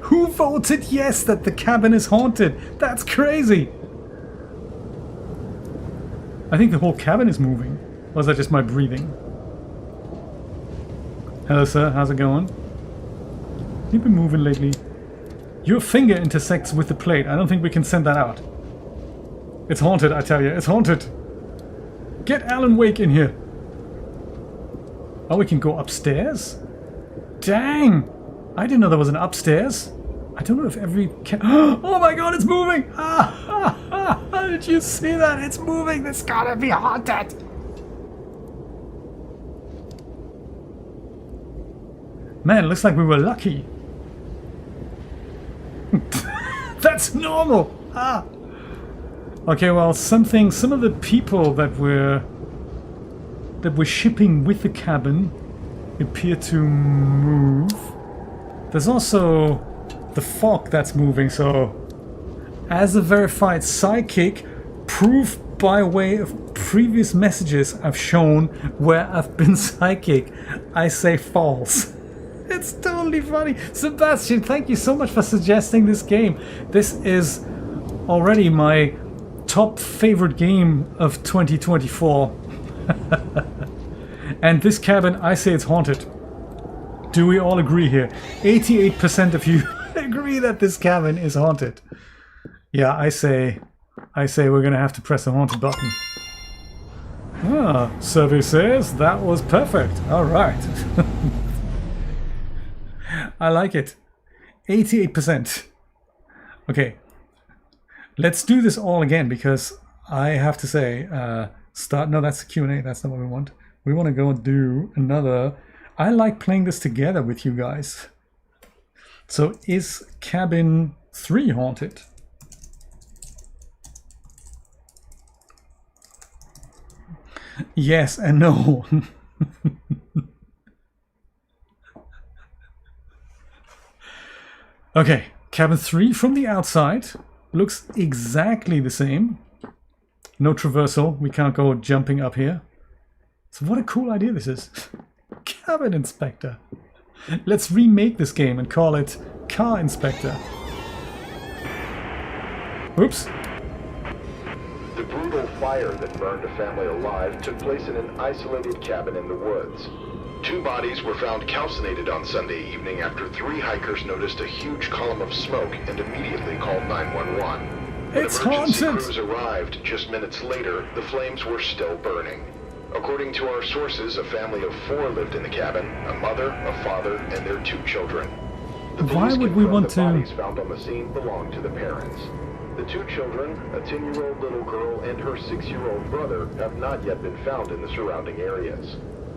Who voted yes that the cabin is haunted? That's crazy! I think the whole cabin is moving. Or is that just my breathing? Hello sir, how's it going? You've been moving lately. Your finger intersects with the plate. I don't think we can send that out. It's haunted, I tell you. It's haunted. Get Alan Wake in here. Oh, we can go upstairs? Dang! I didn't know there was an upstairs. I don't know if every... Oh my god, it's moving! Did you see that? It's moving! It's gotta be haunted! Man, it looks like we were lucky. That's normal! Okay, well, some of the people that we're shipping with the cabin appear to move. There's also the fog that's moving, so as a verified psychic, proof by way of previous messages I've shown where I've been psychic, I say false. It's totally funny. Sebastian, thank you so much for suggesting this game. This is already my top favorite game of 2024. And this cabin, I say it's haunted. Do we all agree here? 88% of you agree that this cabin is haunted. Yeah, I say we're gonna have to press the haunted button. Ah, survey says that was perfect. All right. I like it. 88%. Okay. Let's do this all again because I have to say, no, that's the Q&A. That's not what we want. We want to go and do another. I like playing this together with you guys. So is cabin 3 haunted? Yes and no. Okay, cabin 3 from the outside looks exactly the same. No traversal, we can't go jumping up here. So what a cool idea this is. Cabin Inspector. Let's remake this game and call it Car Inspector. Oops. The brutal fire that burned a family alive took place in an isolated cabin in the woods. 2 bodies were found calcinated on Sunday evening after 3 hikers noticed a huge column of smoke and immediately called 911. When emergency crews arrived just minutes later, the flames were still burning. According to our sources, a family of 4 lived in the cabin, a mother, a father, and their 2 children. The police confirmed the bodies found on the scene belonged to the parents. The 2 children, a 10-year-old little girl and her 6-year-old brother, have not yet been found in the surrounding areas.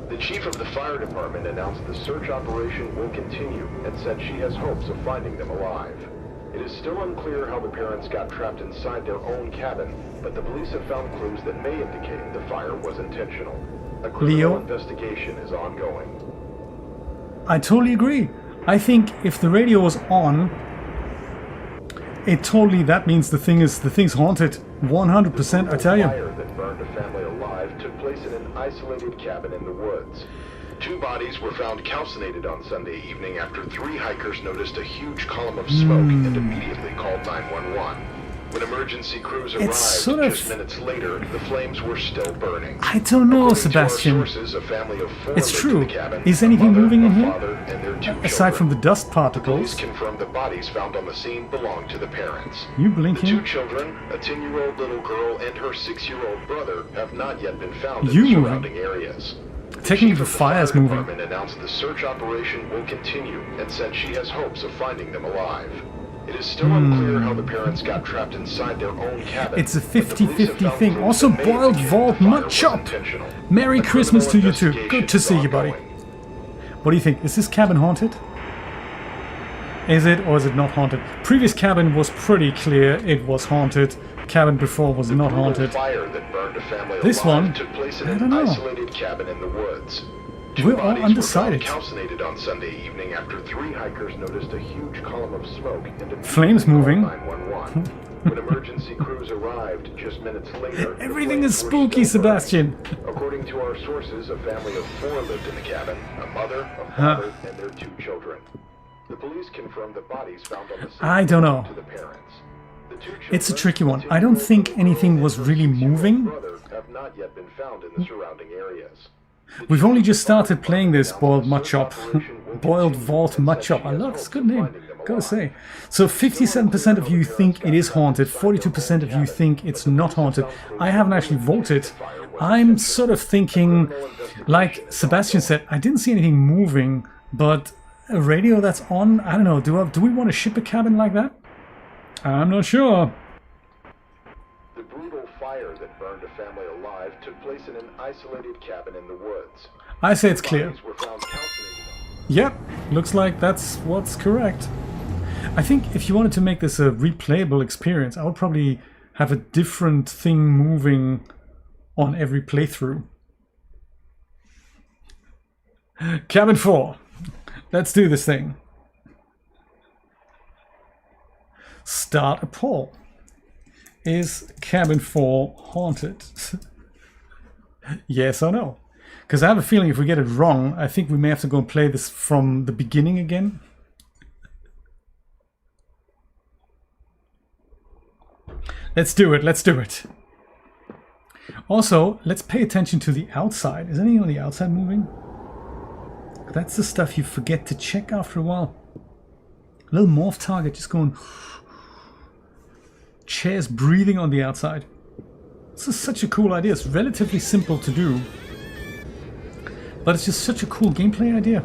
The chief of the fire department announced the search operation will continue and said she has hopes of finding them alive. It is still unclear how the parents got trapped inside their own cabin, but the police have found clues that may indicate the fire was intentional. A criminal investigation is ongoing. I totally agree. I think if the radio was on, that means the thing's haunted. 100%, I tell you. The fire that burned a family alive took place in an isolated cabin in the woods. 2 bodies were found calcinated on Sunday evening after 3 hikers noticed a huge column of smoke and immediately called 911. When emergency crews arrived just minutes later, the flames were still burning. I don't know, Sebastian. It's true. Is anything moving in here? Aside from the dust particles. Police confirmed the bodies found on the scene belonged to the parents. You blinking? The 2 children, a 10-year-old little girl and her 6-year-old brother, have not yet been found in the surrounding areas. Technically, the fire's moving. The department announced the search operation will continue and said she has hopes of finding them alive. It is still unclear how the parents got trapped inside their own cabin. It's a 50-50 thing. Also, Boiled Vault Mud Chop. Merry Christmas to you too. Good to see you, buddy. What do you think? Is this cabin haunted? Is it or is it not haunted? Previous cabin was pretty clear it was haunted. Cabin before was not haunted. This one, I don't know. Cabin in the woods. We're all undecided. Calcinated on Sunday evening after 3 hikers noticed a huge column of smoke and flames moving. When emergency crews arrived just minutes later, everything is spooky, Sebastian. According to our sources, a family of 4 lived in the cabin: a mother, a father, and their 2 children. The police confirmed the bodies found on the scene I don't know. to the parents. The 2 children, it's a tricky one. I don't think anything was really moving. Have not yet been found in the surrounding areas. We've only just started playing this Boiled Mud Chop. Boiled Vault Mud Chop. I love this. Good name. Gotta say. So 57% of you think it is haunted. 42% of you think it's not haunted. I haven't actually voted. I'm sort of thinking, like Sebastian said, I didn't see anything moving, but a radio that's on, I don't know. Do we want to ship a cabin like that? I'm not sure. The brutal fire that burned a family alive took place in an isolated cabin in the woods. I say it's clear. Yep, looks like that's what's correct. I think if you wanted to make this a replayable experience, I would probably have a different thing moving on every playthrough. Cabin 4. Let's do this thing. Start a poll. Is Cabin 4 haunted? Yes or no? Because I have a feeling if we get it wrong, I think we may have to go and play this from the beginning again. Let's do it, let's do it. Also, let's pay attention to the outside. Is anything on the outside moving? That's the stuff you forget to check after a while. A little morph target just going... Chairs breathing on the outside. This is such a cool idea. It's relatively simple to do. But it's just such a cool gameplay idea.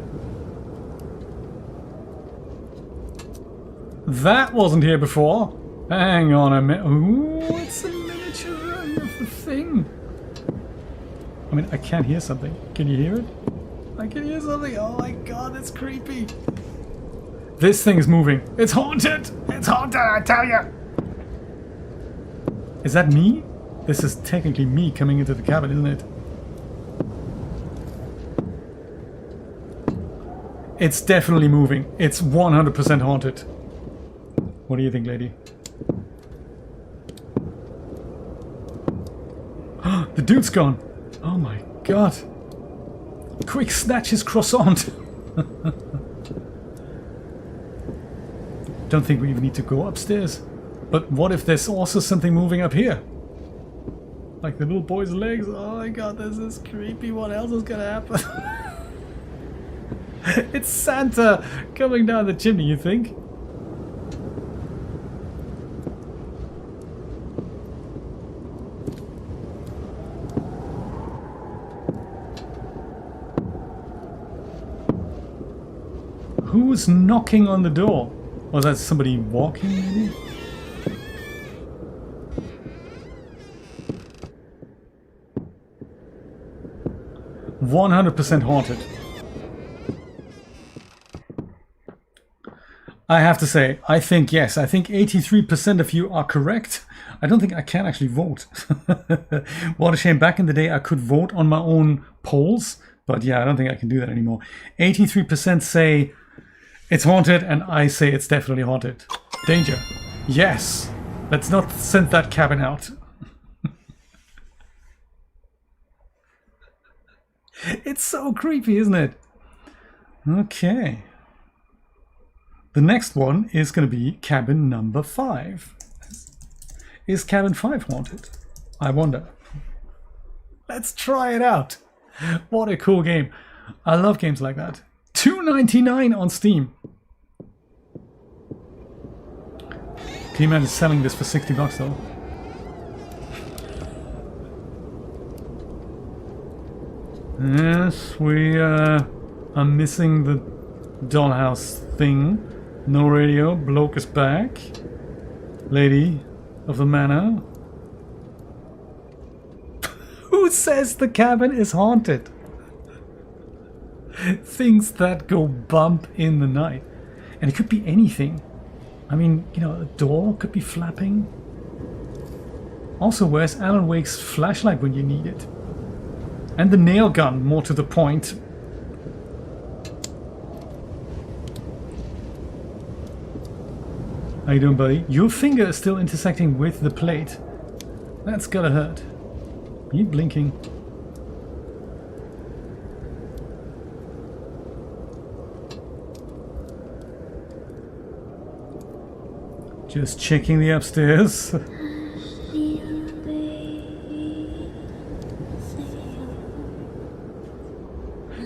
That wasn't here before. Hang on a minute. Ooh, it's a miniature of the thing. I mean, I can't hear something. Can you hear it? I can hear something. Oh my god, that's creepy. This thing is moving. It's haunted. It's haunted, I tell you. Is that me? This is technically me coming into the cabin, isn't it? It's definitely moving. It's 100% haunted. What do you think, lady? The dude's gone. Oh my god. Quick, snatch his croissant. Don't think we even need to go upstairs. But what if there's also something moving up here? Like the little boy's legs. Oh my god, this is creepy. What else is gonna happen? It's Santa coming down the chimney, you think? Who's knocking on the door? Was that somebody walking maybe? 100% haunted. I have to say, I think yes. I think 83% of you are correct. I don't think I can actually vote. What a shame. Back in the day, I could vote on my own polls. But yeah, I don't think I can do that anymore. 83% say it's haunted, and I say it's definitely haunted. Danger. Yes. Let's not send that cabin out. It's so creepy, isn't it? Okay. The next one is going to be cabin number 5. Is cabin 5 haunted? I wonder. Let's try it out. What a cool game. I love games like that. $2.99 on Steam. Can you imagine selling this for $60 though? Yes, we are missing the dollhouse thing. No radio. Bloke is back. Lady of the manor. Who says the cabin is haunted? Things that go bump in the night. And it could be anything. I mean, you know, a door could be flapping. Also, where's Alan Wake's flashlight when you need it? And the nail gun, more to the point. How you doing, buddy? Your finger is still intersecting with the plate. That's gotta hurt. Are you blinking? Just checking the upstairs.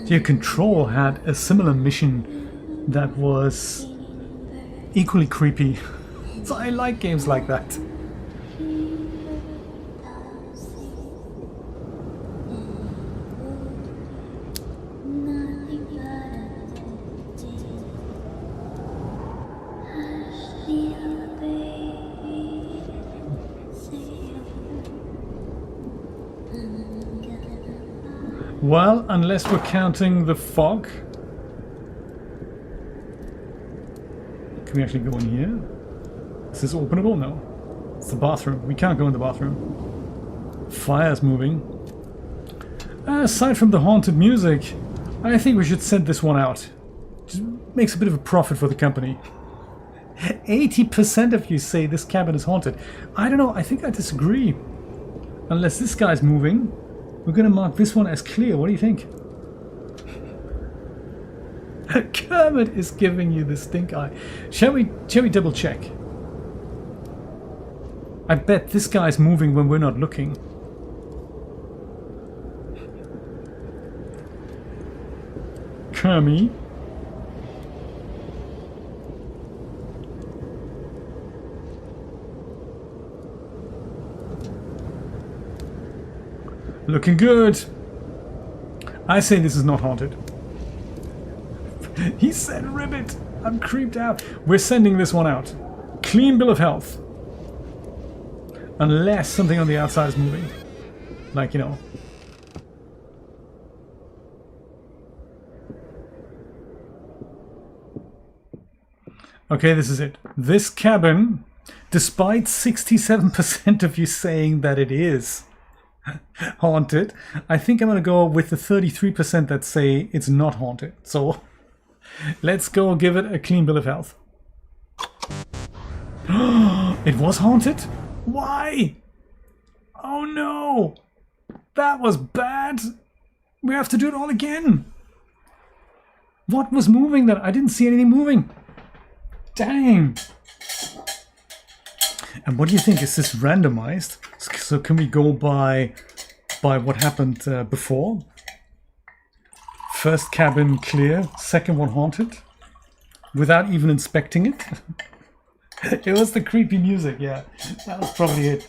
Your Control had a similar mission that was equally creepy. So I like games like that. Well, unless we're counting the fog. Can we actually go in here? Is this openable? No. It's the bathroom. We can't go in the bathroom. Fire's moving. Aside from the haunted music, I think we should send this one out. Just makes a bit of a profit for the company. 80% of you say this cabin is haunted. I don't know, I think I disagree. Unless this guy's moving. We're going to mark this one as clear. What do you think? Kermit is giving you the stink eye. Shall we double check? I bet this guy's moving when we're not looking. Kermit. Looking good. I say this is not haunted. He said ribbit. I'm creeped out. We're sending this one out. Clean bill of health. Unless something on the outside is moving. Like, you know. Okay, this is it. This cabin, despite 67% of you saying that it is haunted, I think I'm going to go with the 33% that say it's not haunted. So let's go give it a clean bill of health. It was haunted? Why? Oh no! That was bad! We have to do it all again! What was moving there? I didn't see anything moving. Dang! And what do you think? Is this randomized? So can we go by what happened before? First cabin clear, second one haunted, without even inspecting it. It was the creepy music, yeah. That was probably it.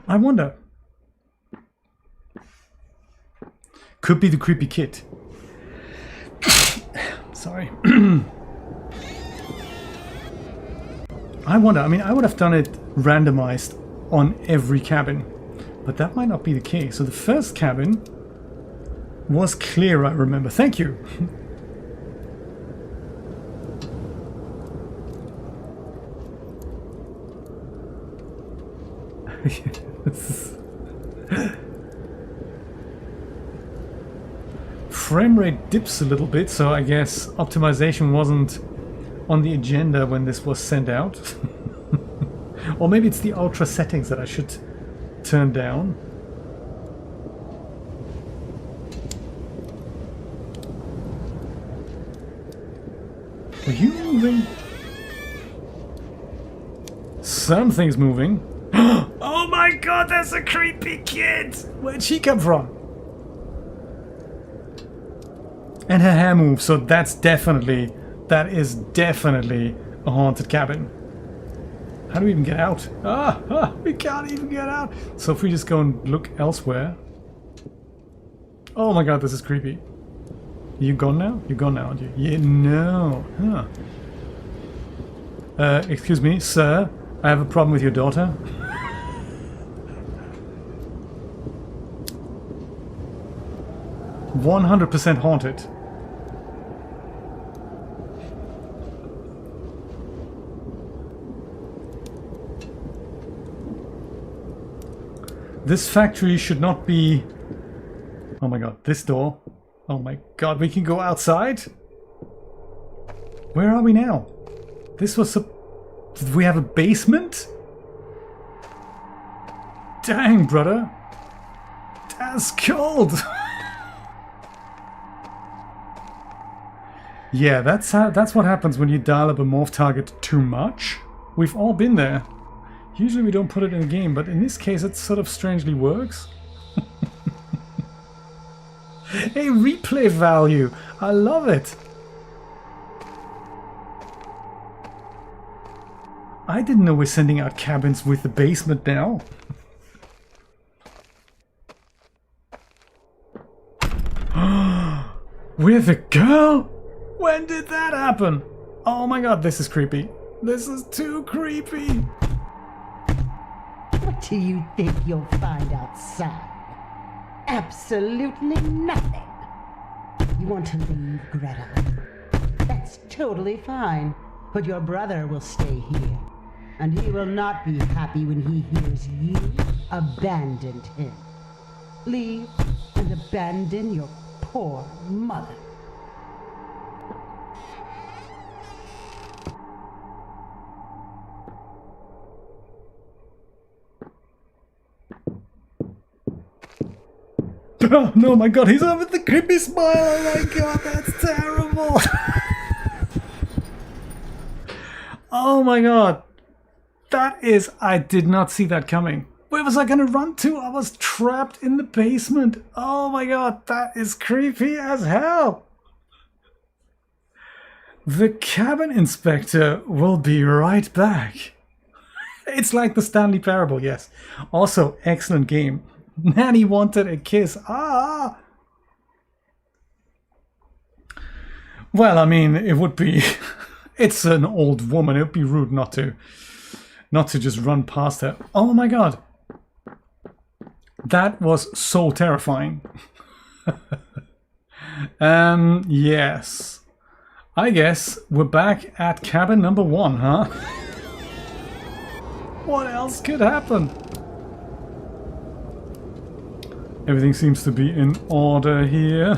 I wonder. Could be the creepy kid. Sorry. I wonder, I mean, I would have done it randomized on every cabin, but that might not be the case. So the first cabin, was clear, I remember. Thank you. Frame rate dips a little bit, so I guess optimization wasn't on the agenda when this was sent out. Or maybe it's the ultra settings that I should turn down. Are you moving? Something's moving. Oh my god, that's a creepy kid! Where'd she come from? And her hair moves, so that is definitely a haunted cabin. How do we even get out? We can't even get out. So if we just go and look elsewhere. Oh my god, this is creepy. You gone now? You're gone now, aren't you? Yeah, no. Huh. Excuse me, sir. I have a problem with your daughter. %100% haunted. This factory should not be... Oh my god, this door. Oh my god, we can go outside? Where are we now? This was a... Did we have a basement? Dang, brother. That's cold. Yeah, that's what happens when you dial up a morph target too much. We've all been there. Usually we don't put it in a game, but in this case it sort of strangely works. Hey, replay value! I love it! I didn't know we're sending out cabins with the basement now. With a girl? When did that happen? Oh my god, this is creepy. This is too creepy. What do you think you'll find outside? Absolutely nothing. You want to leave, Greta? That's totally fine. But your brother will stay here. And he will not be happy when he hears you abandoned him. Leave and abandon your poor mother. Oh no, my god, he's over with the creepy smile. Oh my god, that's terrible. Oh my god. That is... I did not see that coming. Where was I gonna run to? I was trapped in the basement. Oh my god, that is creepy as hell. The cabin inspector will be right back. It's like the Stanley Parable, yes. Also, excellent game. Nanny wanted a kiss. Ah! Well, I mean, it would be... It's an old woman. It would be rude not to just run past her. Oh my god. That was so terrifying. Yes. I guess we're back at cabin number 1, huh? What else could happen? Everything seems to be in order here.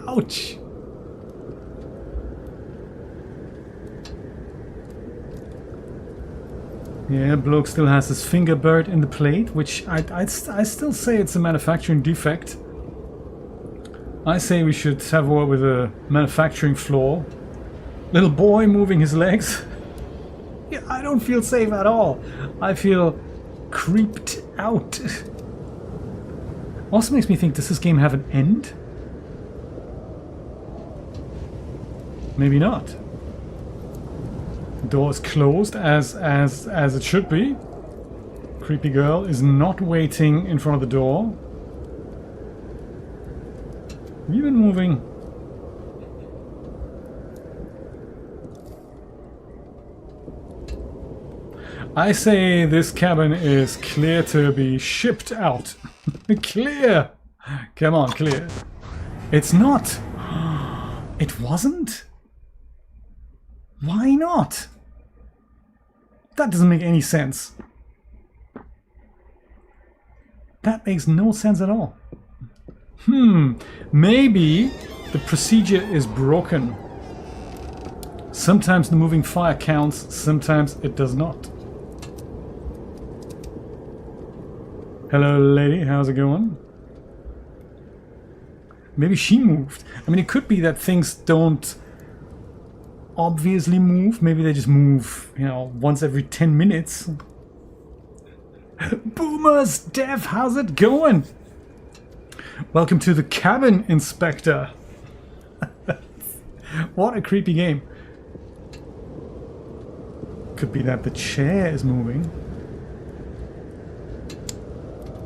Ouch! Yeah, bloke still has his finger buried in the plate, which I still say it's a manufacturing defect. I say we should have a word with a manufacturing floor. Little boy moving his legs. Yeah, I don't feel safe at all. I feel creeped out. Also makes me think, does this game have an end? Maybe not. Door is closed as it should be. Creepy girl is not waiting in front of the door. Have you been moving? I say this cabin is clear to be shipped out. Clear! Come on, clear. It's not. It wasn't? Why not? That doesn't make any sense. That makes no sense at all. Maybe the procedure is broken. Sometimes the moving fire counts, sometimes it does not. Hello, lady, how's it going? Maybe she moved. I mean, it could be that things don't obviously move. Maybe they just move, you know, once every 10 minutes. Boomers! Dev, how's it going? Welcome to the cabin, Inspector. What a creepy game. Could be that the chair is moving.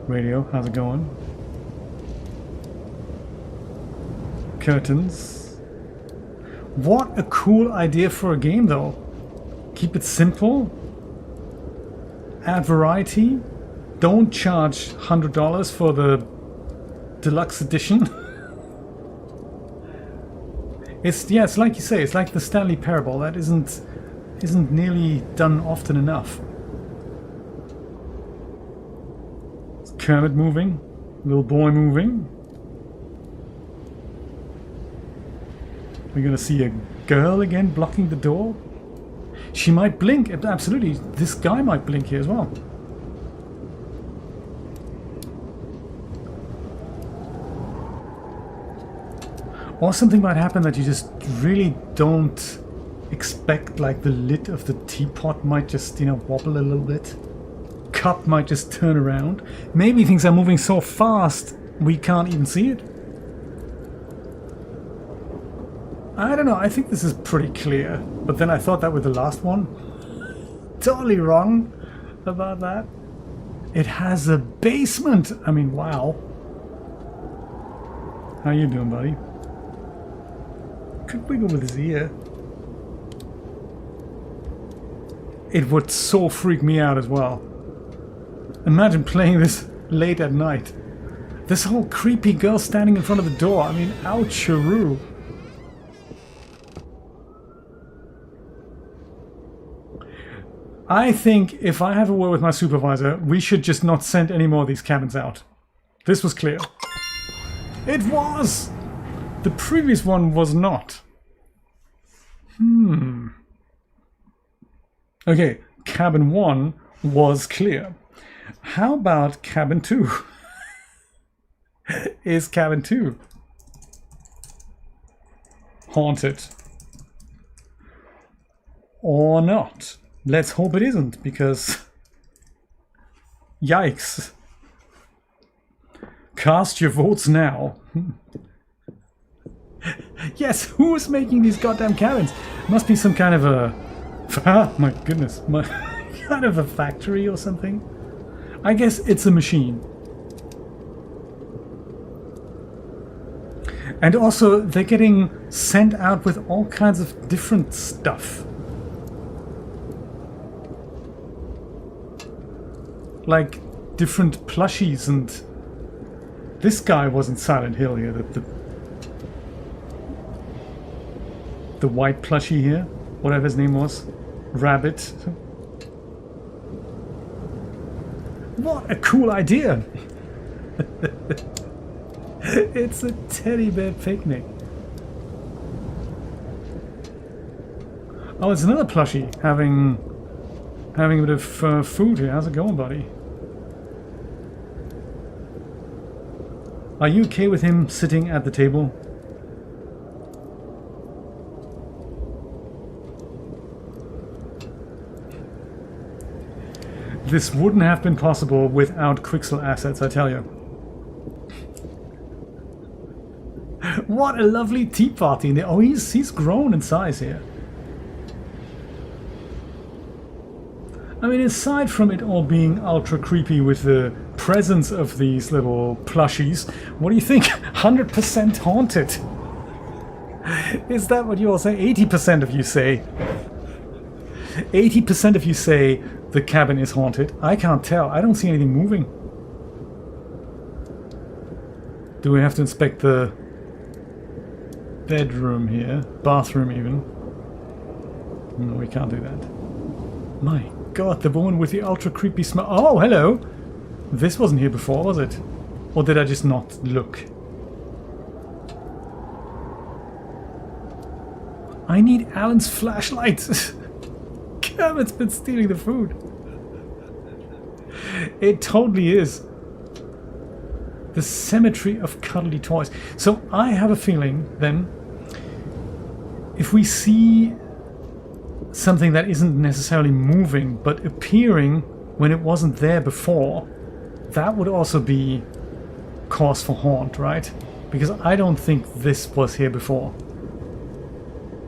Radio, how's it going? Curtains. What a cool idea for a game, though. Keep it simple. Add variety. Don't charge $100 for the deluxe edition. It's like you say. It's like the Stanley Parable. That isn't nearly done often enough. Is Kermit moving? Little boy moving? We're gonna see a girl again blocking the door? She might blink. Absolutely. This guy might blink here as well. Or something might happen that you just really don't expect, like the lid of the teapot might just, you know, wobble a little bit. Cup might just turn around. Maybe things are moving so fast we can't even see it. I don't know, I think this is pretty clear. But then I thought that with the last one. Totally wrong about that. It has a basement! I mean, wow. How you doing, buddy? Could wiggle with his ear. It would so freak me out as well. Imagine playing this late at night. This whole creepy girl standing in front of the door. I mean, ouch-a-roo. I think if I have a word with my supervisor, we should just not send any more of these cabins out. This was clear. It was! The previous one was not. Okay, cabin 1 was clear. How about cabin 2? Is cabin 2 haunted? Or not? Let's hope it isn't, because yikes. Cast your votes now. Yes, who's making these goddamn cabins? Must be some kind of a... my goodness. Kind of a factory or something. I guess it's a machine. And also, they're getting sent out with all kinds of different stuff. Like different plushies, and this guy was in Silent Hill here, the white plushie here, whatever his name was, Rabbit. What a cool idea! It's a teddy bear picnic. Oh, it's another plushie having a bit of food here. How's it going, buddy? Are you okay with him sitting at the table? This wouldn't have been possible without Quixel assets, I tell you. What a lovely tea party in there. Oh, he's grown in size here. I mean, aside from it all being ultra creepy with the presence of these little plushies, what do you think? 100% haunted. Is that what you all say? 80% of you say. 80% of you say the cabin is haunted. I can't tell. I don't see anything moving. Do we have to inspect the bedroom here? Bathroom even? No, we can't do that. My god, the woman with the ultra creepy smile. Oh, hello! This wasn't here before, was it? Or did I just not look? I need Alan's flashlight! Kermit's been stealing the food. It totally is. The cemetery of cuddly toys. So I have a feeling then, if we see something that isn't necessarily moving but appearing when it wasn't there before, that would also be cause for haunt, right? Because I don't think this was here before.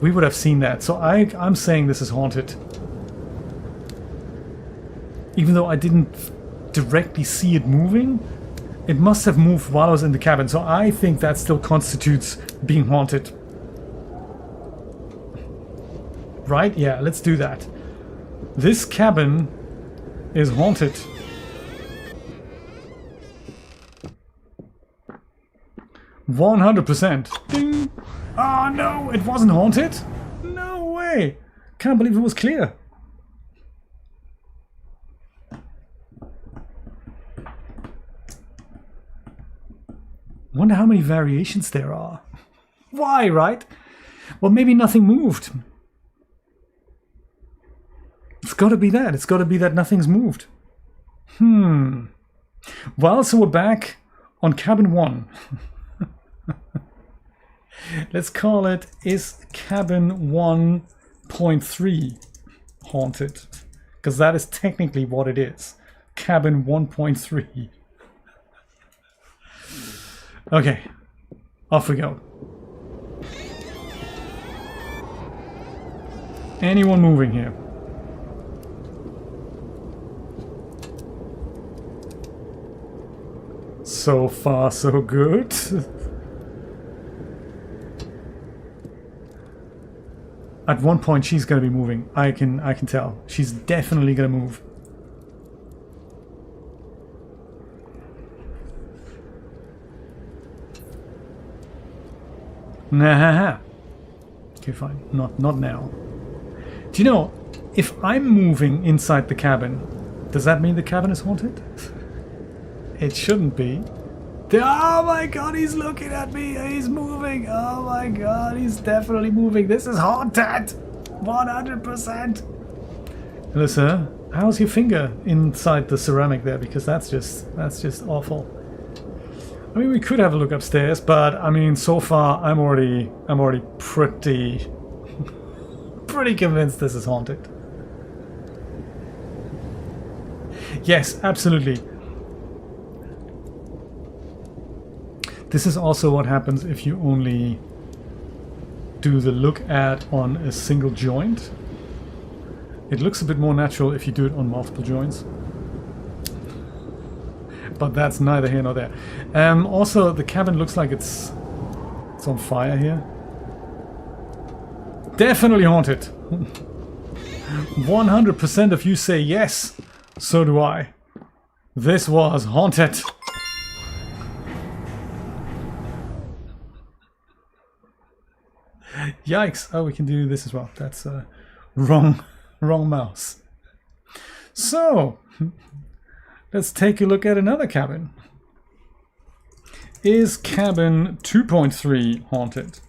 We would have seen that. So I'm saying this is haunted. Even though I didn't directly see it moving, it must have moved while I was in the cabin. So I think that still constitutes being haunted. Right? Yeah, let's do that. This cabin is haunted. %100%. Ding! Oh no, it wasn't haunted? No way! Can't believe it was clear. Wonder how many variations there are. Why, right? Well, maybe nothing moved. It's gotta be that. It's gotta be that nothing's moved. Well, so we're back on cabin 1. Let's call it, is cabin 1.3 haunted? Because that is technically what it is. Cabin 1.3. Okay, off we go. Anyone moving here? So far, so good. At one point, she's gonna be moving. I can tell. She's definitely gonna move. Nah. Okay, fine. Not now. Do you know, if I'm moving inside the cabin, does that mean the cabin is haunted? It shouldn't be. Oh my god, he's looking at me. He's moving. Oh my god, he's definitely moving. This is haunted. 100%. Hello, sir. How's your finger inside the ceramic there? Because that's just awful. I mean, we could have a look upstairs, but I mean, so far I'm already pretty convinced this is haunted. Yes, absolutely. This is also what happens if you only do the look at on a single joint. It looks a bit more natural if you do it on multiple joints. But that's neither here nor there. Also, the cabin looks like it's on fire here. Definitely haunted. 100% of you say yes. So do I. This was haunted. Yikes. Oh, we can do this as well. That's wrong mouse. So, let's take a look at another cabin. Is cabin 2.3 haunted?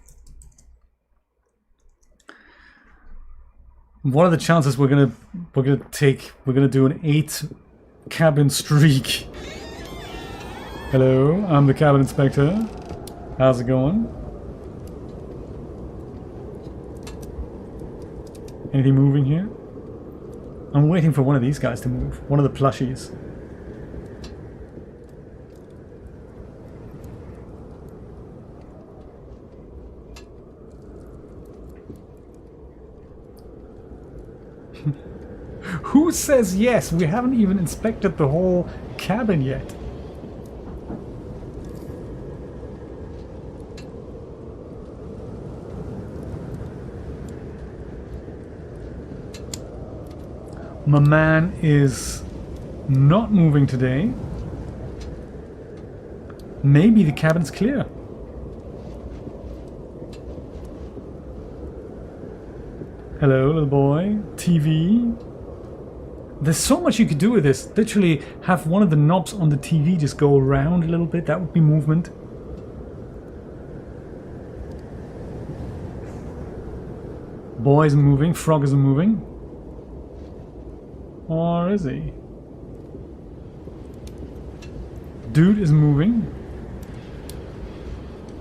What are the chances we're gonna do an 8 cabin streak? Hello, I'm the cabin inspector. How's it going? Anything moving here? I'm waiting for one of these guys to move. One of the plushies. Who says yes? We haven't even inspected the whole cabin yet. My man is not moving today. maybe the cabin's clear. Hello, little boy. TV. There's so much you could do with this. Literally have one of the knobs on the TV just go around a little bit. That would be movement. Boy isn't moving. Frog isn't moving. Or is he? Dude is moving.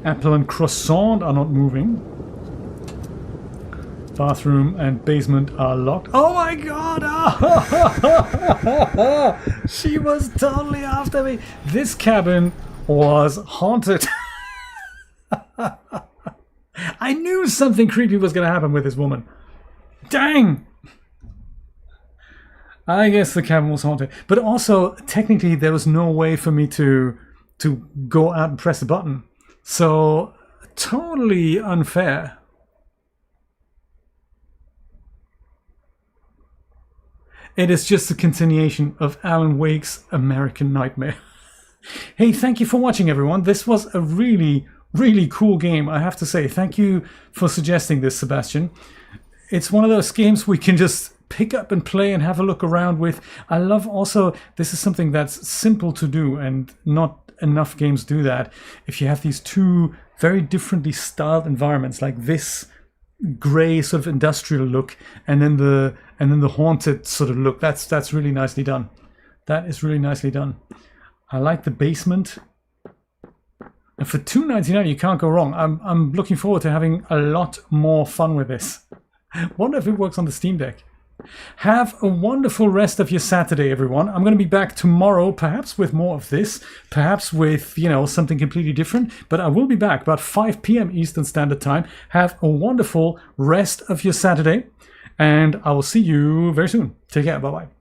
Apple and croissant are not moving. Bathroom and basement are locked. Oh my god! She was totally after me. This cabin was haunted. I knew something creepy was going to happen with this woman. Dang! I guess the cabin was haunted. But also, technically, there was no way for me to go out and press a button. So, totally unfair. It is just a continuation of Alan Wake's American Nightmare. Hey, thank you for watching, everyone. This was a really, really cool game, I have to say. Thank you for suggesting this, Sebastian. It's one of those games we can just pick up and play and have a look around with. I love also, this is something that's simple to do and not enough games do that. If you have these two very differently styled environments, like this grey sort of industrial look and then the haunted sort of look, that's really nicely done. That is really nicely done. I like the basement. And for $2.99 you can't go wrong. I'm looking forward to having a lot more fun with this. Wonder if it works on the Steam Deck. Have a wonderful rest of your Saturday, everyone. I'm going to be back tomorrow, perhaps with more of this, perhaps with, you know, something completely different, but I will be back about 5 p.m. Eastern Standard Time. Have a wonderful rest of your Saturday, and I will see you very soon. Take care. Bye-bye.